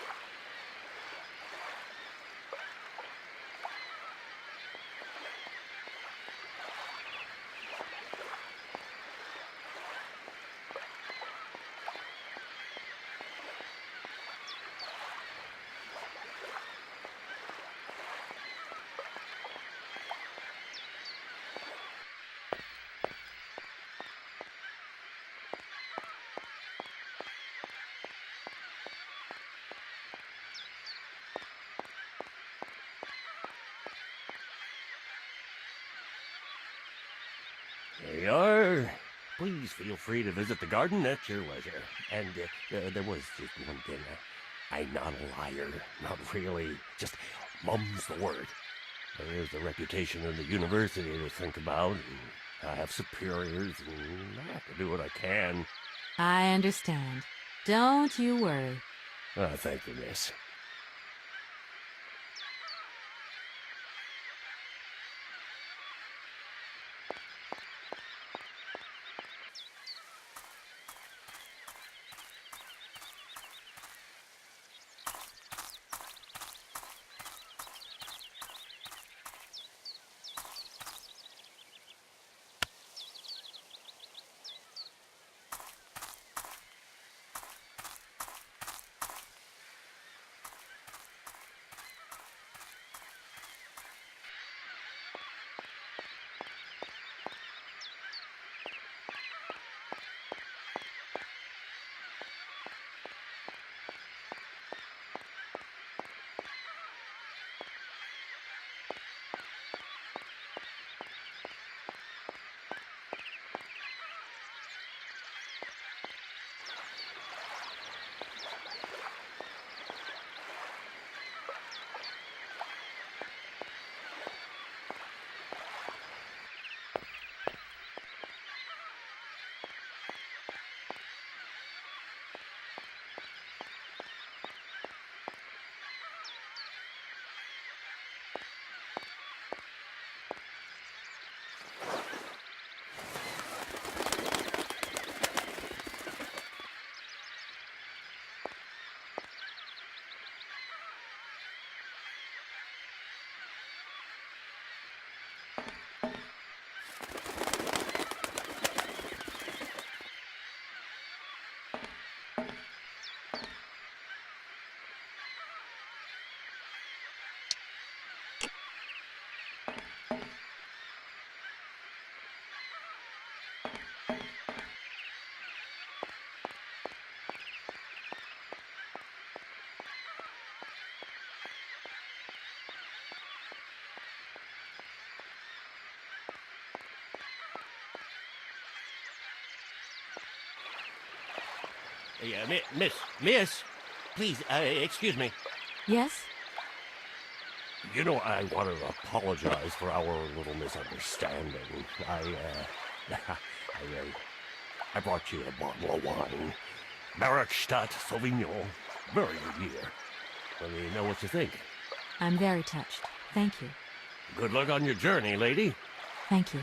There you are. Please feel free to visit the garden at your leisure. And there was just one thing. I'm not a liar. Not really. Just mum's the word. There's the reputation of the university to think about. And I have superiors, and I have to do what I can. I understand. Don't you worry. Thank you, miss. Miss, please, excuse me. Yes? You know, I want to apologize for our little misunderstanding. I brought you a bottle of wine. Barrockstadt Sauvignon. Very good year. Let me know what you think. I'm very touched. Thank you. Good luck on your journey, lady. Thank you.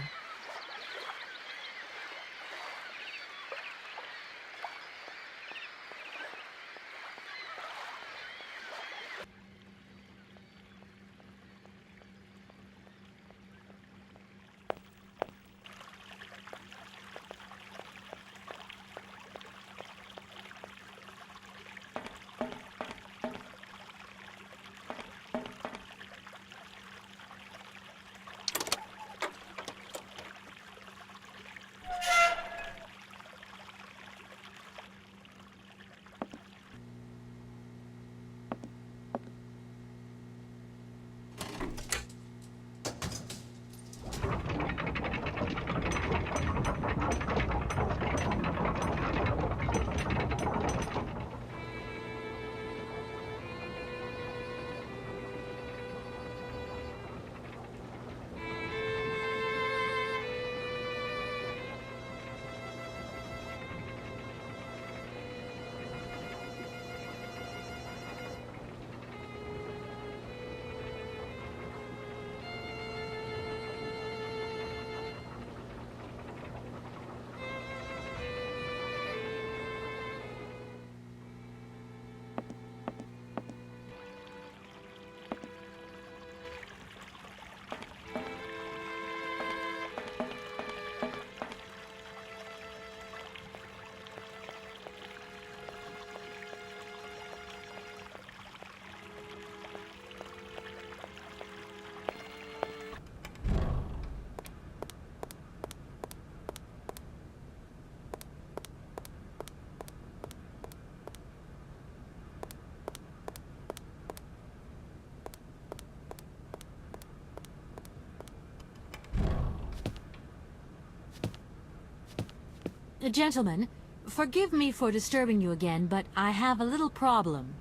Gentlemen, forgive me for disturbing you again, but I have a little problem.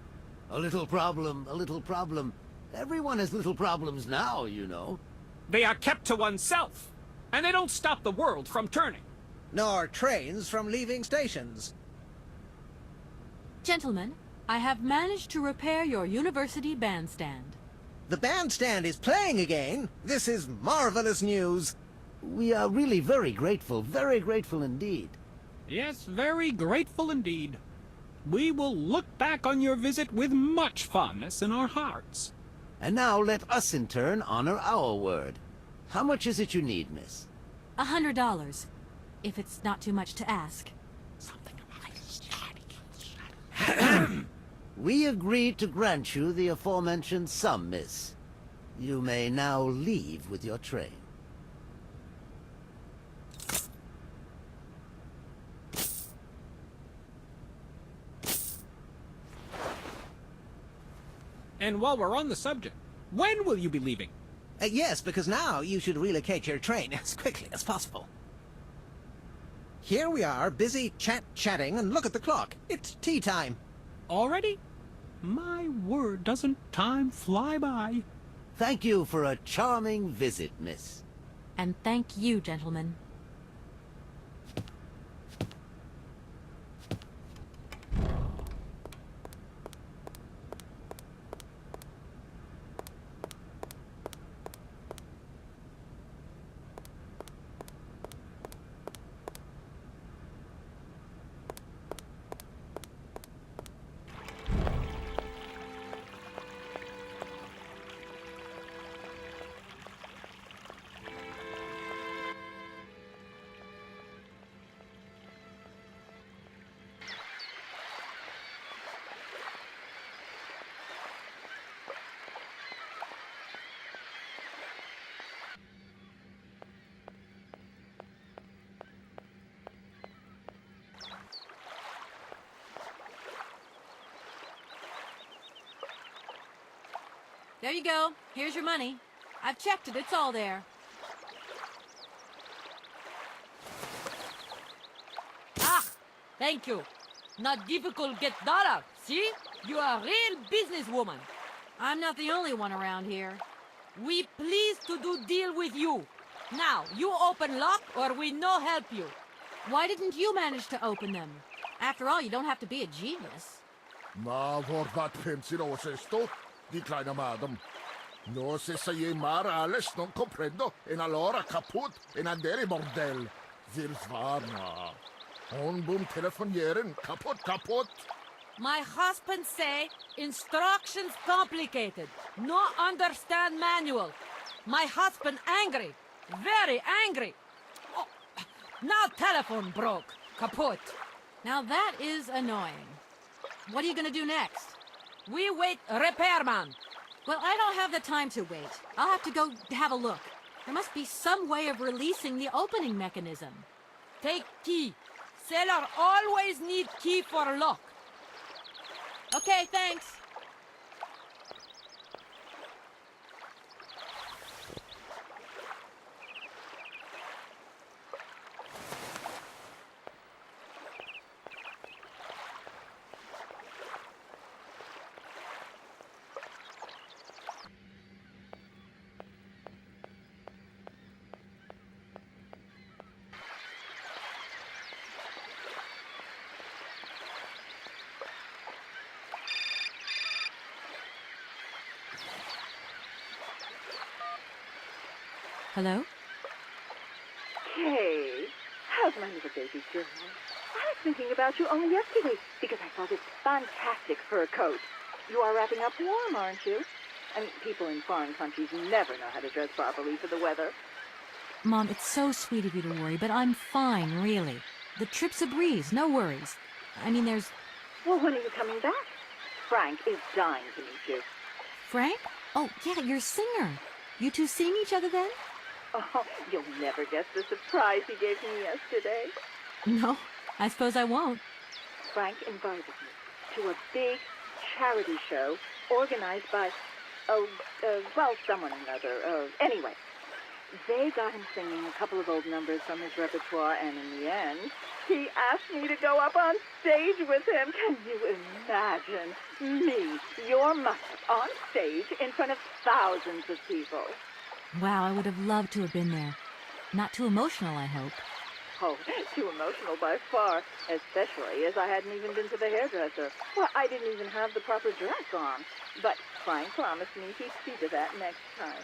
A little problem, a little problem. Everyone has little problems now, you know. They are kept to oneself, and they don't stop the world from turning. Nor trains from leaving stations. Gentlemen, I have managed to repair your university bandstand. The bandstand is playing again. This is marvelous news. We are really very grateful indeed. Yes, very grateful indeed. We will look back on your visit with much fondness in our hearts. And now let us in turn honor our word. How much is it you need, miss? $100, if it's not too much to ask. We agree to grant you the aforementioned sum, miss. You may now leave with your train. And while we're on the subject, when will you be leaving? Yes, because now you should relocate your train as quickly as possible. Here we are, busy chatting, and look at the clock. It's tea time. Already? My word, doesn't time fly by? Thank you for a charming visit, miss. And thank you, gentlemen. There you go. Here's your money. I've checked it. It's all there. Ah, thank you. Not difficult get dollar, see? You are a real businesswoman. I'm not the only one around here. We pleased to do deal with you. Now, you open lock or we no help you. Why didn't you manage to open them? After all, you don't have to be a genius. Ma vordat pensinos esto, di kleine madam. No se sei mar alles non comprendo, en allora kaput, en andere bordel. Vils varna. On boom telefonieren, kaput. My husband say instructions complicated. No understand manual. My husband angry. Very angry. Oh, now telephone broke. Kaput. Now that is annoying. What are you gonna do next? We wait repairman. Well, I don't have the time to wait. I'll have to go have a look. There must be some way of releasing the opening mechanism. Take key. Sailor always need key for lock. Okay, thanks. Hello? Hey, how's my little baby doing? I was thinking about you only yesterday because I saw this fantastic fur coat. You are wrapping up warm, aren't you? I mean, people in foreign countries never know how to dress properly for the weather. Mom, it's so sweet of you to worry, but I'm fine, really. The trip's a breeze, no worries. I mean, there's... Well, when are you coming back? Frank is dying to meet you. Frank? Oh, yeah, your singer. You two seeing each other then? Oh, you'll never guess the surprise he gave me yesterday. No, I suppose I won't. Frank invited me to a big charity show organized by, someone or another. Anyway, they got him singing a couple of old numbers from his repertoire, and in the end, he asked me to go up on stage with him. Can you imagine me, your mother, on stage in front of thousands of people? Wow, I would have loved to have been there. Not too emotional, I hope. Oh, too emotional by far, especially as I hadn't even been to the hairdresser. Well, I didn't even have the proper dress on. But Frank promised me he'd see to that next time.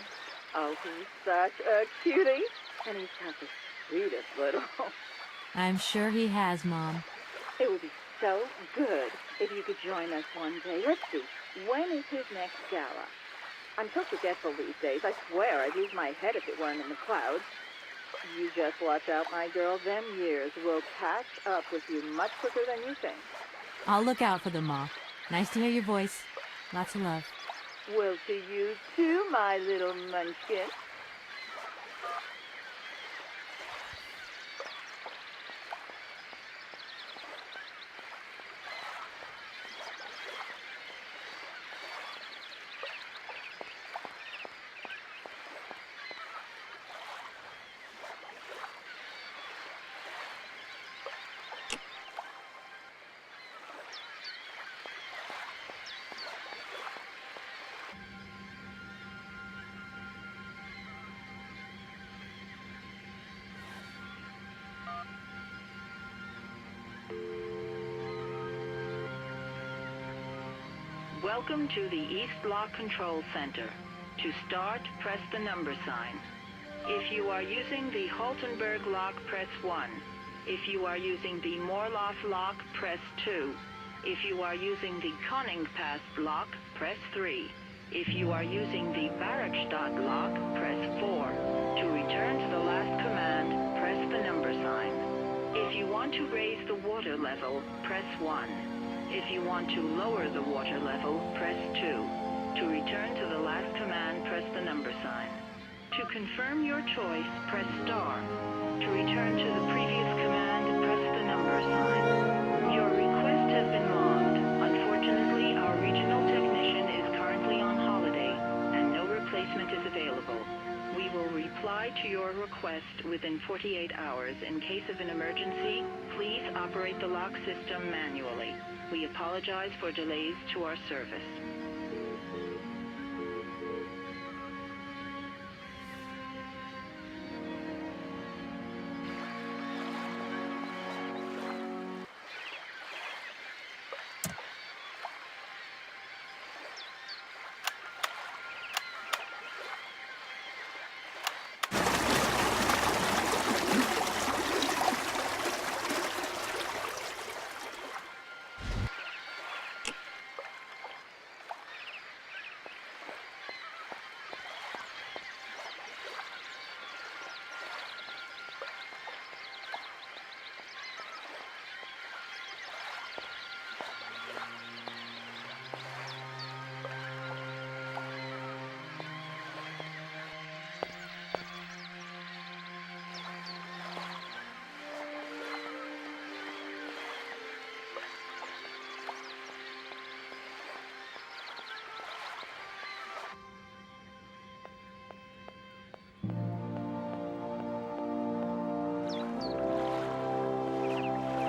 Oh, he's such a cutie, and he's got the sweetest little... I'm sure he has, Mom. It would be so good if you could join us one day. Let's see, when is his next gala? I'm so forgetful these days. I swear I'd lose my head if it weren't in the clouds. You just watch out, my girl. Them years will catch up with you much quicker than you think. I'll look out for them, Ma. Nice to hear your voice. Lots of love. Well, to you too, my little munchkin. Welcome to the East Block Control Center. To start, press the number sign. If you are using the Haltenberg lock, press 1. If you are using the Morloff lock, press 2. If you are using the Koningpass lock, press 3. If you are using the Barrockstadt lock, press 4. To return to the last command, press the number sign. If you want to raise the water level, press 1. If you want to lower the water level, press 2. To return to the last command, press the number sign. To confirm your choice, press star. To return to the previous command, press the number sign. Your request has been logged. Unfortunately, our regional technician is currently on holiday, and no replacement is available. We will reply reply to your request within 48 hours. In case of an emergency, please operate the lock system manually. We apologize for delays to our service.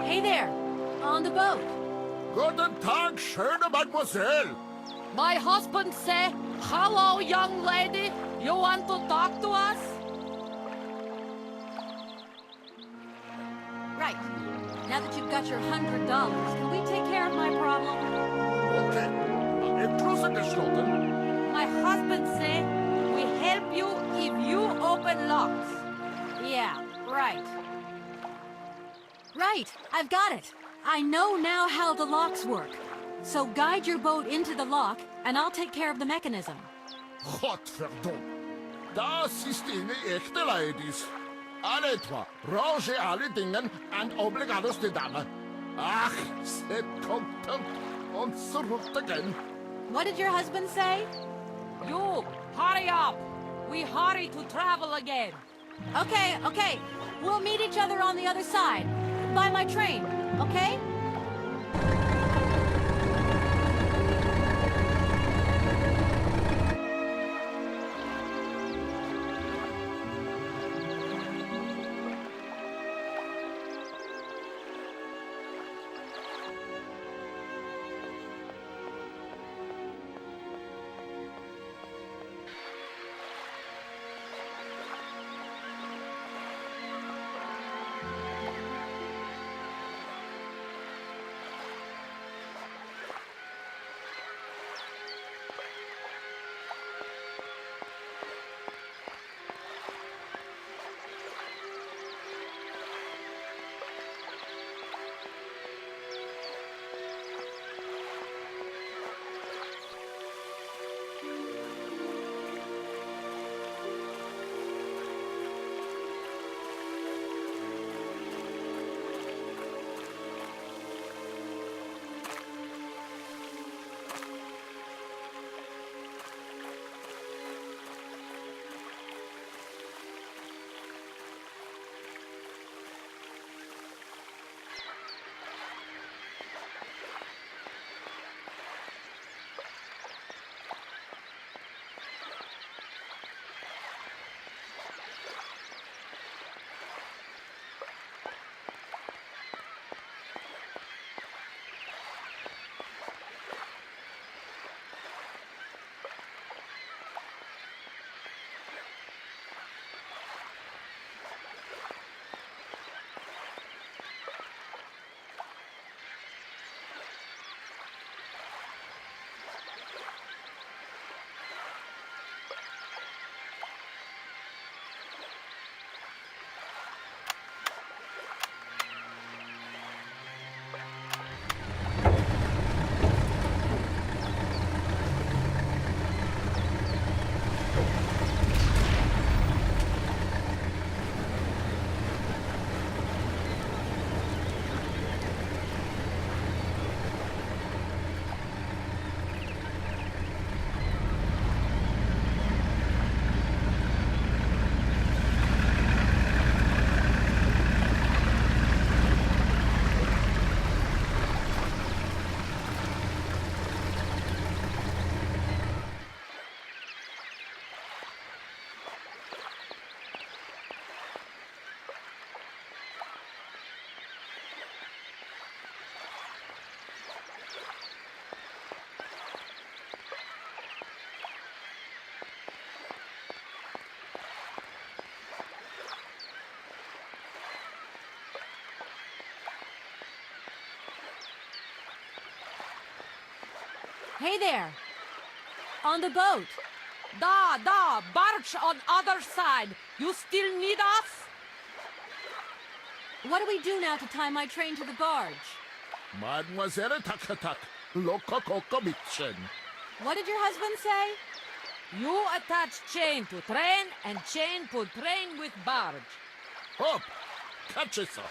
Hey there, on the boat. Guten Tag, schöne Mademoiselle. My husband say, hello, young lady. You want to talk to us? Right. Now that you've got your $100, can we take care of my problem? Okay. Entschlusse geschlossen. My husband say, we help you if you open locks. Yeah, right. Right, I've got it. I know now how the locks work. So guide your boat into the lock, and I'll take care of the mechanism. Godverdomme. Das ist eine echte Ladies. Alle etwa, range alle Dingen and obligados de dame. Ach, se kommt und zurück again. What did your husband say? You, hurry up. We hurry to travel again. Okay. We'll meet each other on the other side. By my train, okay? Hey there! On the boat! Da, barge on other side! You still need us? What do we do now to tie my train to the barge? Mademoiselle Takatak, Lokokokomitchen. What did your husband say? You attach chain to train and chain put train with barge. Hop! Catch it, sir.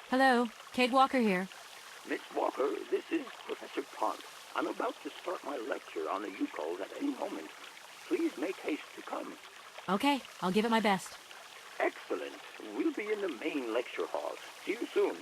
Hello, Kate Walker here. Miss Walker, this is Professor Pons. I'm about to start my lecture on the Yukos at any moment. Please make haste to come. Okay, I'll give it my best. Excellent. We'll be in the main lecture hall. See you soon.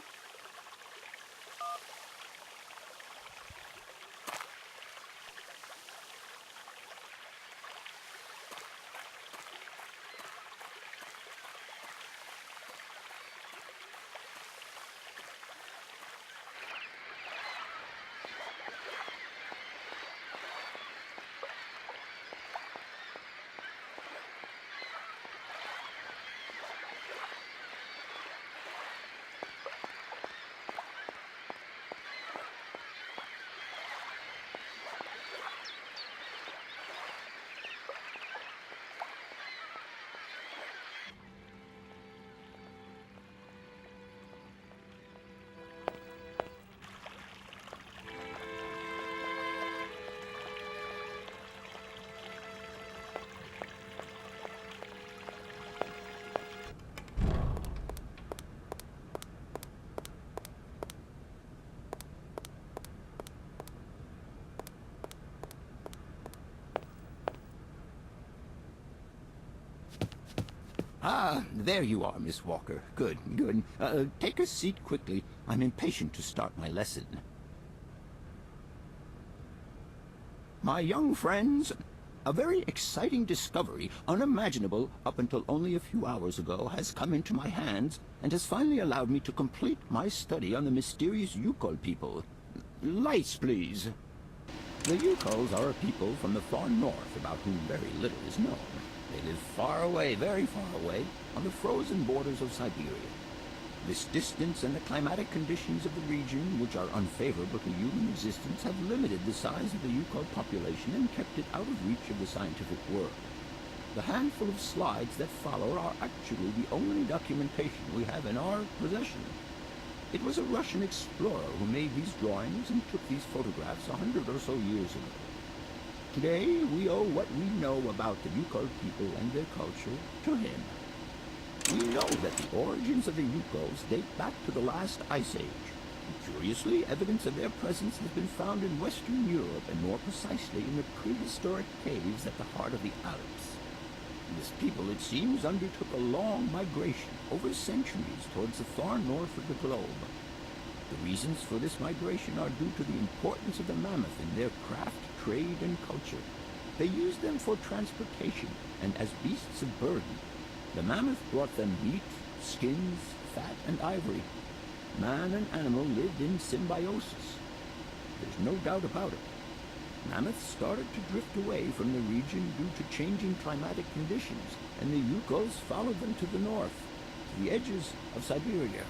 Ah, there you are, Miss Walker. Good, good. Take a seat quickly. I'm impatient to start my lesson. My young friends, a very exciting discovery, unimaginable up until only a few hours ago, has come into my hands and has finally allowed me to complete my study on the mysterious Yukos people. Lights, please. The Yukos are a people from the far north about whom very little is known. They live far away, very far away, on the frozen borders of Syberia. This distance and the climatic conditions of the region, which are unfavorable to human existence, have limited the size of the Yukos population and kept it out of reach of the scientific world. The handful of slides that follow are actually the only documentation we have in our possession. It was a Russian explorer who made these drawings and took these photographs 100 or so years ago. Today, we owe what we know about the Yukos people and their culture to him. We know that the origins of the Yukos date back to the last ice age. Curiously, evidence of their presence has been found in Western Europe, and more precisely in the prehistoric caves at the heart of the Alps. This people, it seems, undertook a long migration over centuries towards the far north of the globe. The reasons for this migration are due to the importance of the mammoth in their craft, trade, and culture. They used them for transportation and as beasts of burden. The mammoth brought them meat, skins, fat, and ivory. Man and animal lived in symbiosis. There's no doubt about it. Mammoths started to drift away from the region due to changing climatic conditions, and the Yukos followed them to the north, to the edges of Syberia.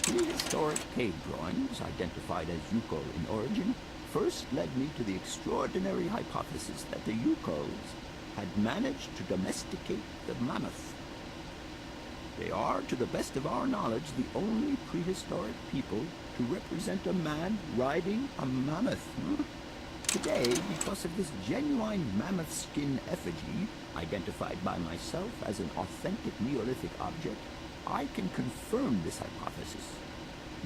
Prehistoric cave drawings, identified as Yuko in origin, first led me to the extraordinary hypothesis that the Yukos had managed to domesticate the mammoth. They are, to the best of our knowledge, the only prehistoric people to represent a man riding a mammoth. Today, because of this genuine mammoth skin effigy, identified by myself as an authentic Neolithic object, I can confirm this hypothesis.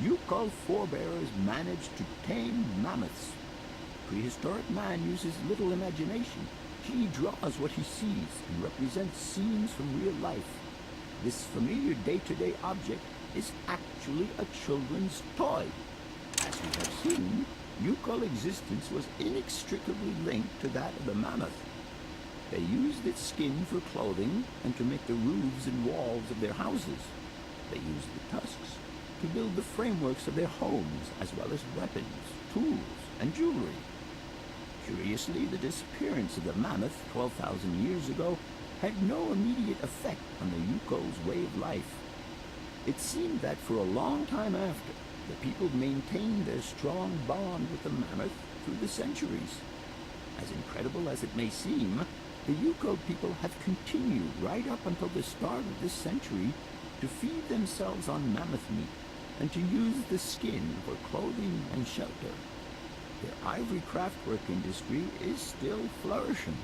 Yukos forebears managed to tame mammoths. Prehistoric man uses little imagination. He draws what he sees and represents scenes from real life. This familiar day-to-day object is actually a children's toy. As we have seen, Yukos existence was inextricably linked to that of the mammoth. They used its skin for clothing and to make the roofs and walls of their houses. They used the tusks to build the frameworks of their homes, as well as weapons, tools, and jewelry. Curiously, the disappearance of the mammoth 12,000 years ago had no immediate effect on the Yukos' way of life. It seemed that for a long time after, the people maintained their strong bond with the mammoth through the centuries. As incredible as it may seem, the Yukos people have continued right up until the start of this century to feed themselves on mammoth meat and to use the skin for clothing and shelter. Their ivory craftwork industry is still flourishing.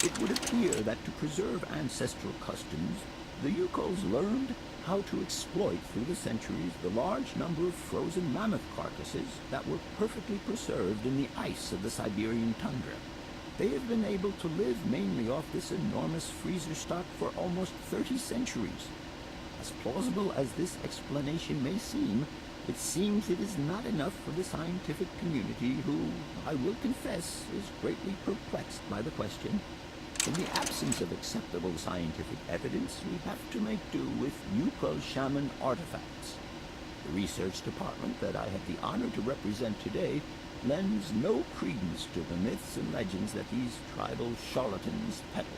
It would appear that to preserve ancestral customs, the Yukos learned how to exploit through the centuries the large number of frozen mammoth carcasses that were perfectly preserved in the ice of the Siberian tundra. They have been able to live mainly off this enormous freezer stock for almost 30 centuries. As plausible as this explanation may seem, it seems it is not enough for the scientific community who, I will confess, is greatly perplexed by the question. In the absence of acceptable scientific evidence, we have to make do with Yukos shaman artifacts. The research department that I have the honor to represent today lends no credence to the myths and legends that these tribal charlatans peddle.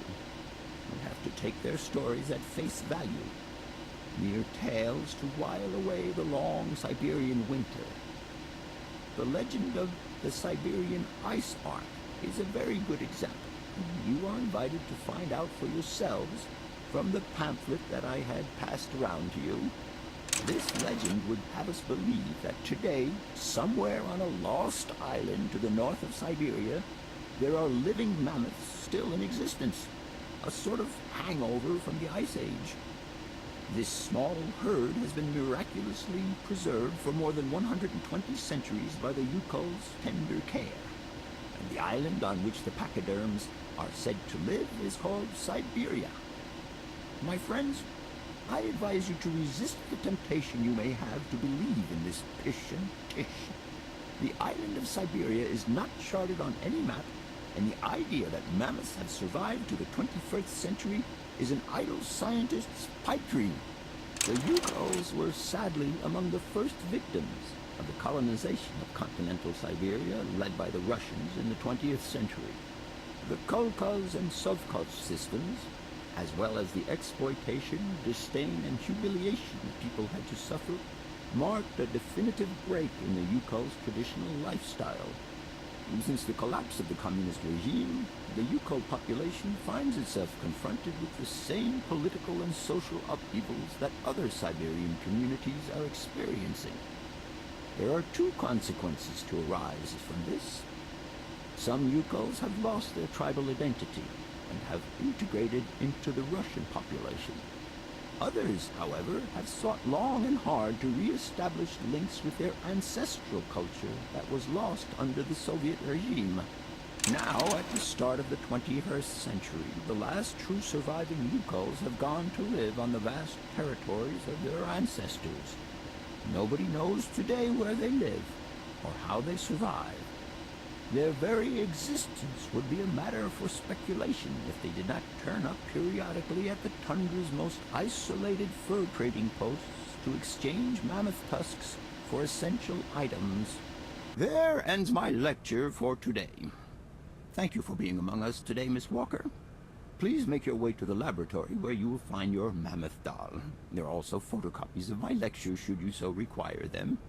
We have to take their stories at face value, mere tales to while away the long Siberian winter. The legend of the Siberian ice ark is a very good example. You are invited to find out for yourselves from the pamphlet that I had passed around to you. This legend would have us believe that today, somewhere on a lost island to the north of Syberia, there are living mammoths still in existence, a sort of hangover from the Ice Age. This small herd has been miraculously preserved for more than 120 centuries by the Yukos' tender care. And the island on which the pachyderms are said to live is called Syberia. My friends, I advise you to resist the temptation you may have to believe in this pish and tish. The island of Syberia is not charted on any map, and the idea that mammoths have survived to the 21st century is an idle scientist's pipe dream. The Yukos were sadly among the first victims of the colonization of continental Syberia led by the Russians in the 20th century. The kolkhoz and sovkhoz systems, as well as the exploitation, disdain, and humiliation people had to suffer, marked a definitive break in the Yukos' traditional lifestyle. Since the collapse of the communist regime, the Yukos population finds itself confronted with the same political and social upheavals that other Siberian communities are experiencing. There are two consequences to arise from this. Some Yukos have lost their tribal identity and have integrated into the Russian population. Others, however, have sought long and hard to re-establish links with their ancestral culture that was lost under the Soviet regime. Now, at the start of the 21st century, the last true surviving Yukos have gone to live on the vast territories of their ancestors. Nobody knows today where they live or how they survive. Their very existence would be a matter for speculation if they did not turn up periodically at the tundra's most isolated fur trading posts to exchange mammoth tusks for essential items. There ends my lecture for today. Thank you for being among us today, Miss Walker. Please make your way to the laboratory where you will find your mammoth doll. There are also photocopies of my lectures should you so require them.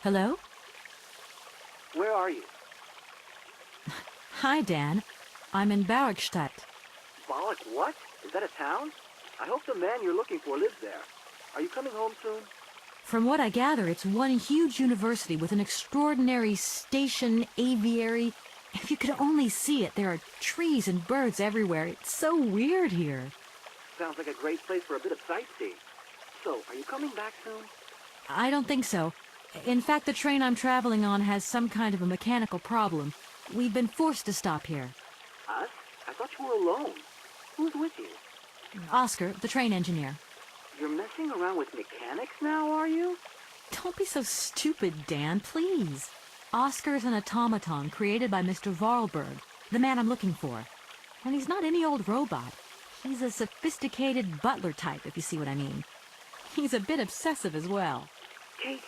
Hello? Where are you? Hi, Dan. I'm in Barrockstadt. Bollock, what? Is that a town? I hope the man you're looking for lives there. Are you coming home soon? From what I gather, it's one huge university with an extraordinary station, aviary. If you could only see it, there are trees and birds everywhere. It's so weird here. Sounds like a great place for a bit of sightseeing. So, are you coming back soon? I don't think so. In fact, the train I'm traveling on has some kind of a mechanical problem. We've been forced to stop here. Us? I thought you were alone. Who's with you? Oscar, the train engineer. You're messing around with mechanics now, are you? Don't be so stupid, Dan, please. Oscar's an automaton created by Mr. Varlberg, the man I'm looking for. And he's not any old robot. He's a sophisticated butler type, if you see what I mean. He's a bit obsessive as well. Kate,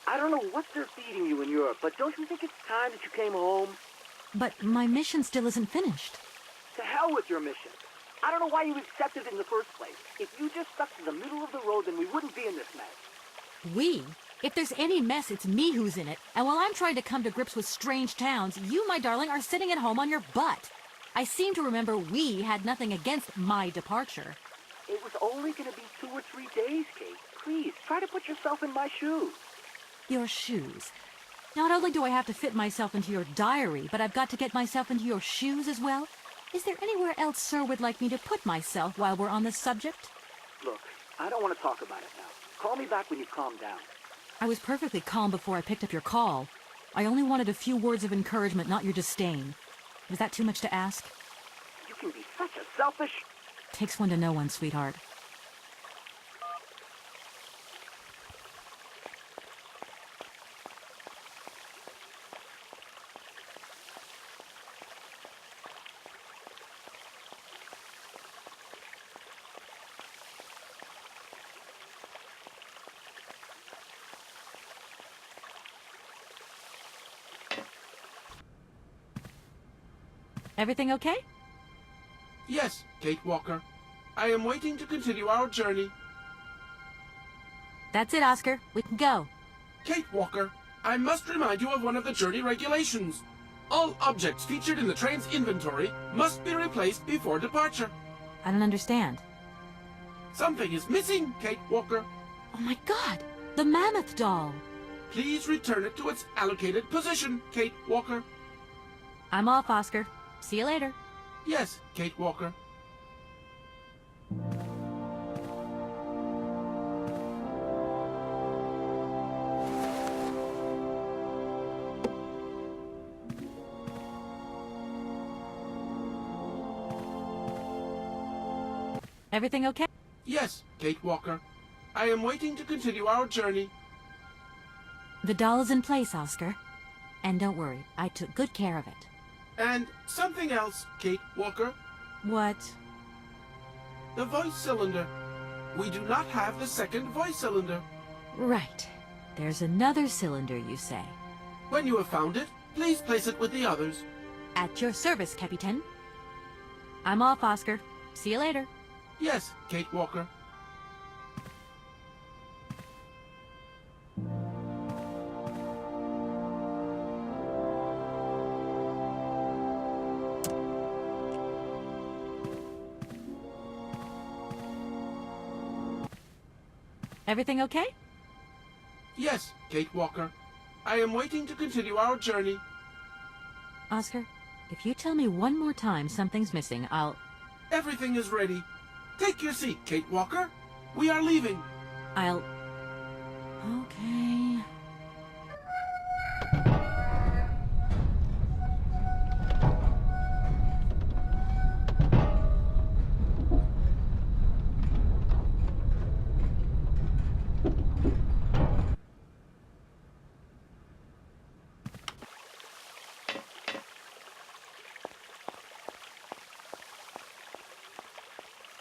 I don't know what they're feeding you in Europe, but don't you think it's time that you came home? But my mission still isn't finished. To hell with your mission. I don't know why you accepted it in the first place. If you just stuck to the middle of the road, then we wouldn't be in this mess. We? If there's any mess, it's me who's in it. And while I'm trying to come to grips with strange towns, you, my darling, are sitting at home on your butt. I seem to remember we had nothing against my departure. It was only going to be 2 or 3 days, Kate. Please, try to put yourself in my shoes. Your shoes. Not only do I have to fit myself into your diary, but I've got to get myself into your shoes as well? Is there anywhere else Sir would like me to put myself while we're on this subject? Look, I don't want to talk about it now. Call me back when you've calmed down. I was perfectly calm before I picked up your call. I only wanted a few words of encouragement, not your disdain. Was that too much to ask? You can be such a selfish... Takes one to know one, sweetheart. Everything okay? Yes, Kate Walker. I am waiting to continue our journey. That's it, Oscar. We can go. Kate Walker, I must remind you of one of the journey regulations. All objects featured in the train's inventory must be replaced before departure. I don't understand. Something is missing, Kate Walker. Oh my God! The mammoth doll! Please return it to its allocated position, Kate Walker. I'm off, Oscar. See you later. Yes, Kate Walker. Everything okay? Yes, Kate Walker. I am waiting to continue our journey. The doll is in place, Oscar. And don't worry, I took good care of it. And something else, Kate Walker. What? The voice cylinder. We do not have the second voice cylinder. Right. There's another cylinder, you say. When you have found it, please place it with the others. At your service, Capitan. I'm off, Oscar. See you later. Yes, Kate Walker. Everything okay? Yes, Kate Walker. I am waiting to continue our journey. Oscar, if you tell me one more time something's missing, I'll... Everything is ready. Take your seat, Kate Walker. We are leaving. I'll... Okay...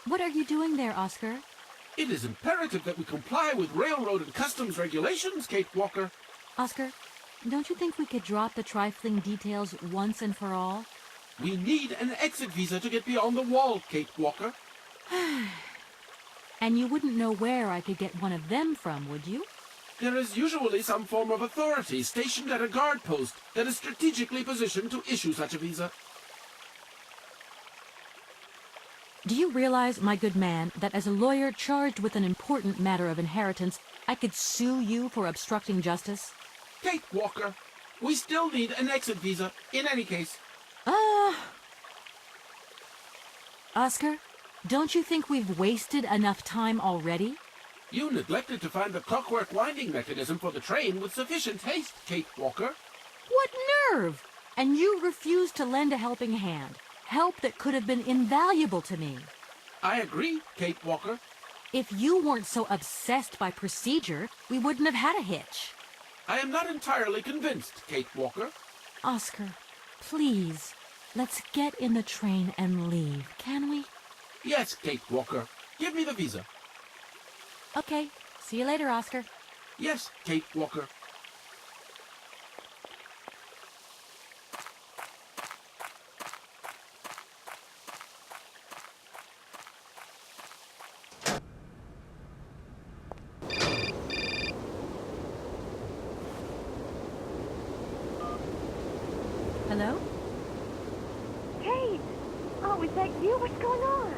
What are you doing there, Oscar? It is imperative that we comply with railroad and customs regulations, Kate Walker. Oscar, don't you think we could drop the trifling details once and for all? We need an exit visa to get beyond the wall, Kate Walker. And you wouldn't know where I could get one of them from, would you? There is usually some form of authority stationed at a guard post that is strategically positioned to issue such a visa. Do you realize, my good man, that as a lawyer charged with an important matter of inheritance, I could sue you for obstructing justice? Kate Walker, we still need an exit visa, in any case. Oscar, don't you think we've wasted enough time already? You neglected to find the clockwork winding mechanism for the train with sufficient haste, Kate Walker. What nerve! And you refused to lend a helping hand. Help that could have been invaluable to me. I agree, Kate Walker. If you weren't so obsessed by procedure, we wouldn't have had a hitch. I am not entirely convinced, Kate Walker. Oscar, please, let's get in the train and leave, can we? Yes, Kate Walker. Give me the visa. Okay. See you later, Oscar. Yes, Kate Walker. Hello? Kate! Oh, is that you? What's going on?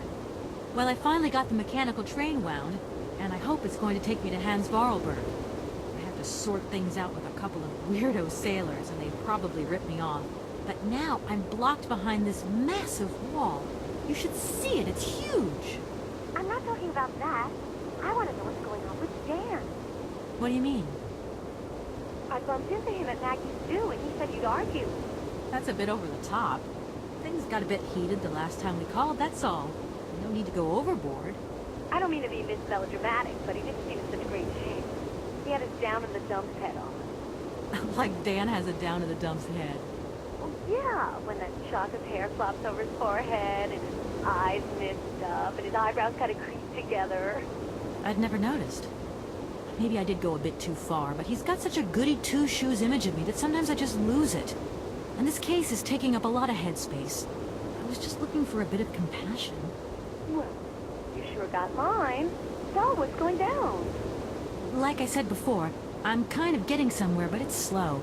Well, I finally got the mechanical train wound, and I hope it's going to take me to Hans Vorarlberg. I have to sort things out with a couple of weirdo sailors, and they probably ripped me off. But now I'm blocked behind this massive wall. You should see it. It's huge. I'm not talking about that. I want to know what's going on with Dan. What do you mean? I bumped into him at Maggie's do, and he said you'd argue. That's a bit over the top. Things got a bit heated the last time we called, that's all. No need to go overboard. I don't mean to be melodramatic, but he didn't seem in such great shape. He had his down-in-the-dumps head on. Like Dan has a down-in-the-dumps head. Well, yeah, when that shock of hair flops over his forehead, and his eyes mist up, and his eyebrows kind of creep together. I'd never noticed. Maybe I did go a bit too far, but he's got such a goody-two-shoes image of me that sometimes I just lose it. And this case is taking up a lot of headspace. I was just looking for a bit of compassion. Well, you sure got mine. So, what's going down? Like I said before, I'm kind of getting somewhere, but it's slow.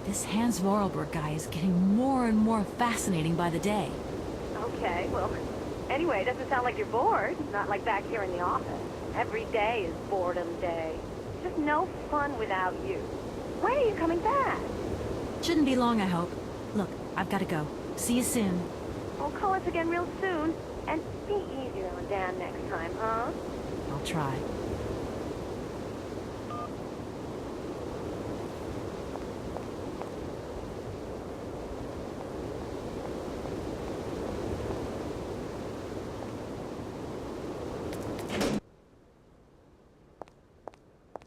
This Hans Vorarlberg guy is getting more and more fascinating by the day. Okay, well, anyway, it doesn't sound like you're bored. Not like back here in the office. Every day is boredom day. It's just no fun without you. When are you coming back? Shouldn't be long, I hope. Look, I've got to go. See you soon. Oh, call us again real soon. And be easier on Dan next time, huh? I'll try.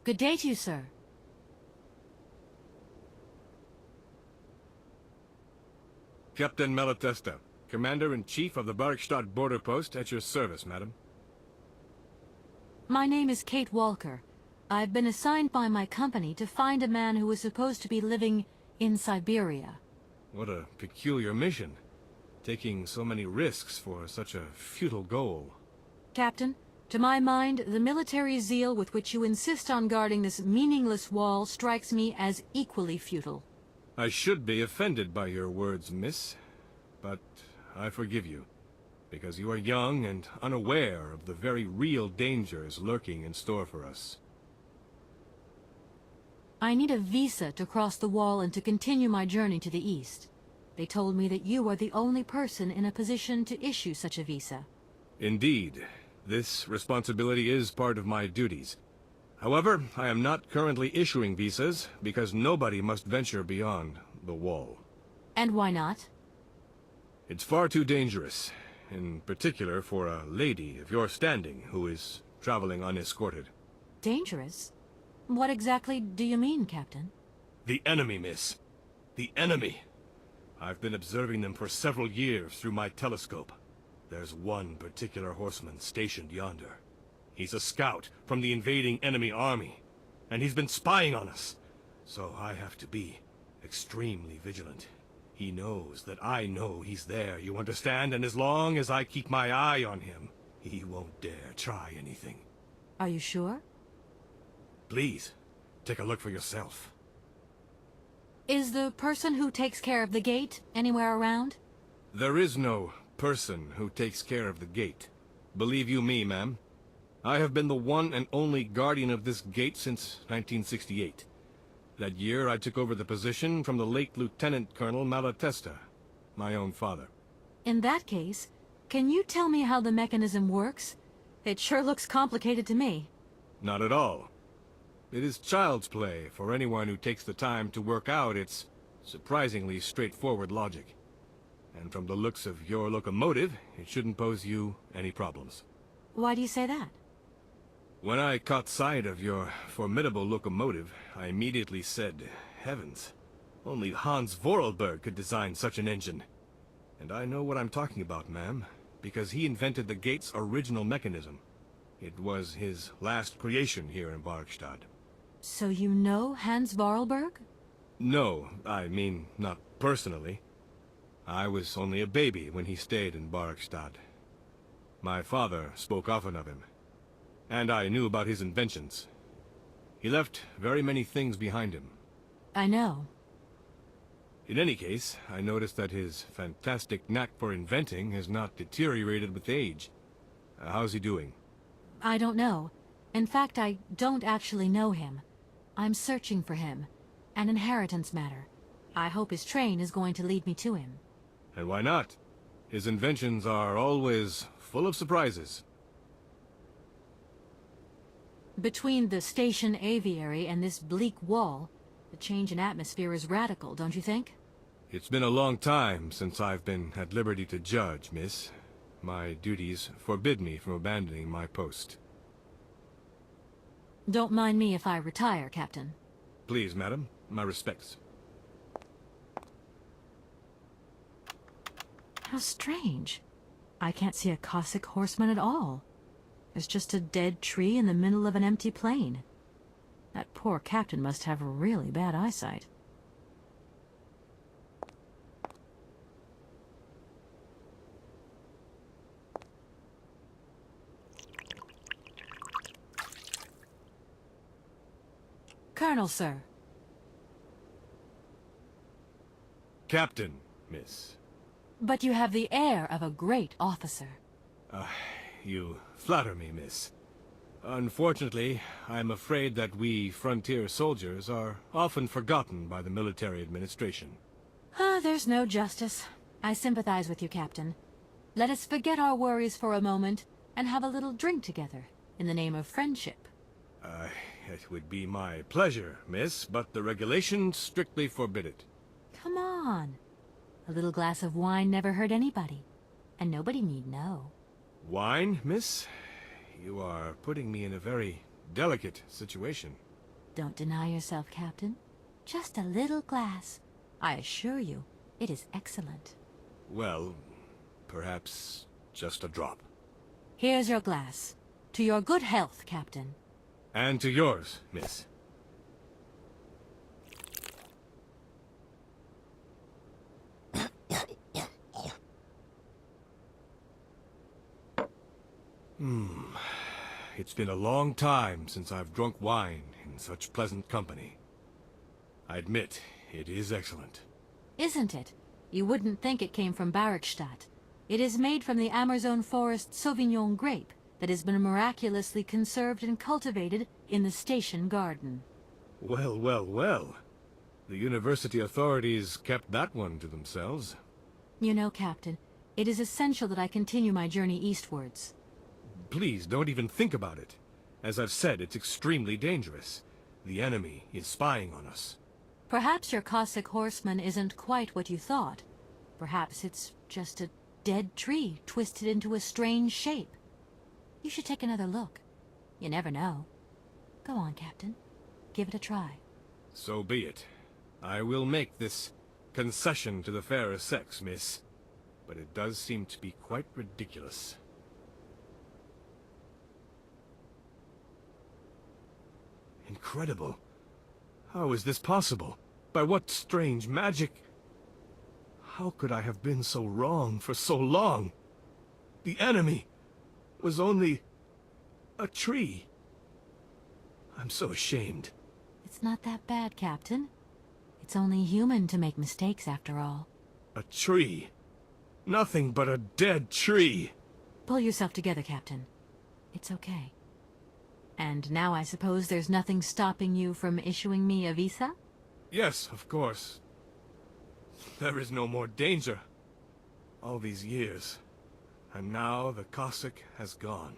Good day to you, sir. Captain Malatesta, Commander-in-Chief of the Barrockstadt border post, at your service, madam. My name is Kate Walker. I've been assigned by my company to find a man who is supposed to be living in Syberia. What a peculiar mission. Taking so many risks for such a futile goal. Captain, to my mind, the military zeal with which you insist on guarding this meaningless wall strikes me as equally futile. I should be offended by your words, miss, but I forgive you, because you are young and unaware of the very real dangers lurking in store for us. I need a visa to cross the wall and to continue my journey to the east. They told me that you are the only person in a position to issue such a visa. Indeed, this responsibility is part of my duties. However, I am not currently issuing visas because nobody must venture beyond the wall. And why not? It's far too dangerous, in particular for a lady of your standing who is traveling unescorted. Dangerous? What exactly do you mean, Captain? The enemy, miss. The enemy. I've been observing them for several years through my telescope. There's one particular horseman stationed yonder. He's a scout from the invading enemy army, and he's been spying on us. So I have to be extremely vigilant. He knows that I know he's there, you understand? And as long as I keep my eye on him, he won't dare try anything. Are you sure? Please, Take a look for yourself. Is the person who takes care of the gate anywhere around? There is no person who takes care of the gate. Believe you me, ma'am. I have been the one and only guardian of this gate since 1968. That year I took over the position from the late Lieutenant Colonel Malatesta, my own father. In that case, can you tell me how the mechanism works? It sure looks complicated to me. Not at all. It is child's play for anyone who takes the time to work out its surprisingly straightforward logic. And from the looks of your locomotive, it shouldn't pose you any problems. Why do you say that? When I caught sight of your formidable locomotive, I immediately said, heavens, only Hans Vorarlberg could design such an engine. And I know what I'm talking about, ma'am, because he invented the gate's original mechanism. It was his last creation here in Barrockstadt. So you know Hans Vorarlberg? No, I mean, not personally. I was only a baby when he stayed in Barrockstadt. My father spoke often of him, and I knew about his inventions. He left very many things behind him. I know. In any case, I noticed that his fantastic knack for inventing has not deteriorated with age. How's he doing? I don't know. In fact, I don't actually know him. I'm searching for him. An inheritance matter. I hope his train is going to lead me to him. And why not? His inventions are always full of surprises. Between the station aviary and this bleak wall, the change in atmosphere is radical, don't you think? It's been a long time since I've been at liberty to judge, miss. My duties forbid me from abandoning my post. Don't mind me if I retire, Captain. Please, madam. My respects. How strange. I can't see a Cossack horseman at all. There's just a dead tree in the middle of an empty plain. That poor captain must have really bad eyesight. Colonel, sir. Captain, miss. But you have the air of a great officer. You flatter me, miss. Unfortunately, I'm afraid that we frontier soldiers are often forgotten by the military administration. There's no justice. I sympathize with you, Captain. Let us forget our worries for a moment and have a little drink together in the name of friendship. It would be my pleasure, miss, but the regulations strictly forbid it. Come on. A little glass of wine never hurt anybody, and nobody need know. Wine, miss? You are putting me in a very delicate situation. Don't deny yourself, Captain. Just a little glass. I assure you, it is excellent. Well, perhaps just a drop. Here's your glass. To your good health, Captain. And to yours, miss. It's been a long time since I've drunk wine in such pleasant company. I admit, it is excellent. Isn't it? You wouldn't think it came from Barrockstadt. It is made from the Amazon forest Sauvignon grape that has been miraculously conserved and cultivated in the station garden. Well, well, well. The university authorities kept that one to themselves. You know, Captain, it is essential that I continue my journey eastwards. Please, don't even think about it. As I've said, it's extremely dangerous. The enemy is spying on us. Perhaps your Cossack horseman isn't quite what you thought. Perhaps it's just a dead tree twisted into a strange shape. You should take another look. You never know. Go on, Captain. Give it a try. So be it. I will make this concession to the fairer sex, miss. But it does seem to be quite ridiculous. Incredible. How is this possible? By what strange magic? How could I have been so wrong for so long? The enemy was only a tree. I'm so ashamed. It's It's not that bad, Captain. It's only human to make mistakes, after all. A tree. Nothing but a dead tree. Pull yourself together, Captain. It's okay. And now I suppose there's nothing stopping you from issuing me a visa? Yes, of course. There is no more danger. All these years. And now the Cossack has gone.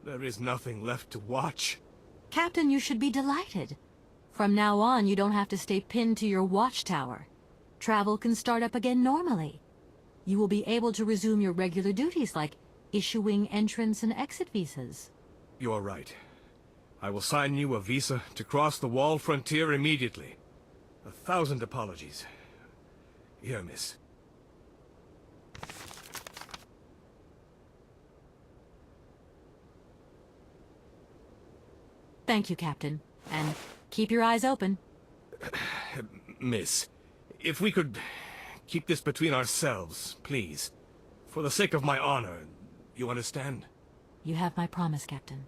There is nothing left to watch. Captain, you should be delighted. From now on, you don't have to stay pinned to your watchtower. Travel can start up again normally. You will be able to resume your regular duties like issuing entrance and exit visas. You're right. I will sign you a visa to cross the wall frontier immediately. 1,000 apologies. Here, miss. Thank you, Captain. And keep your eyes open. Miss, if we could keep this between ourselves, please. For the sake of my honor, you understand? You have my promise, Captain.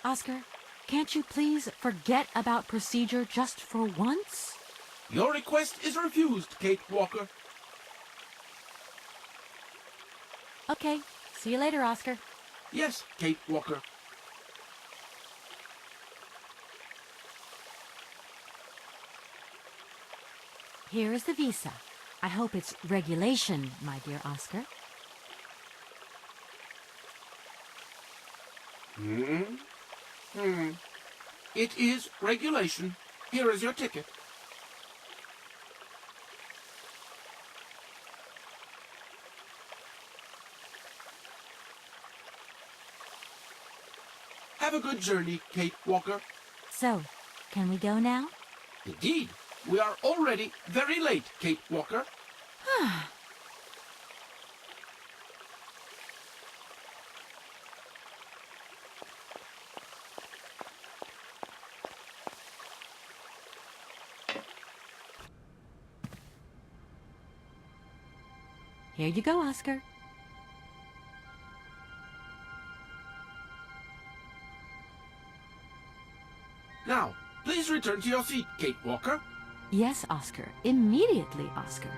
Oscar, can't you please forget about procedure just for once? Your request is refused, Kate Walker. Okay, see you later, Oscar. Yes, Kate Walker. Here is the visa. I hope it's regulation, my dear Oscar. It is regulation. Here is your ticket. Have a good journey, Kate Walker. So, can we go now? Indeed. We are already very late, Kate Walker. Here you go, Oscar. Now, please return to your seat, Kate Walker. Yes, Oscar. Immediately, Oscar.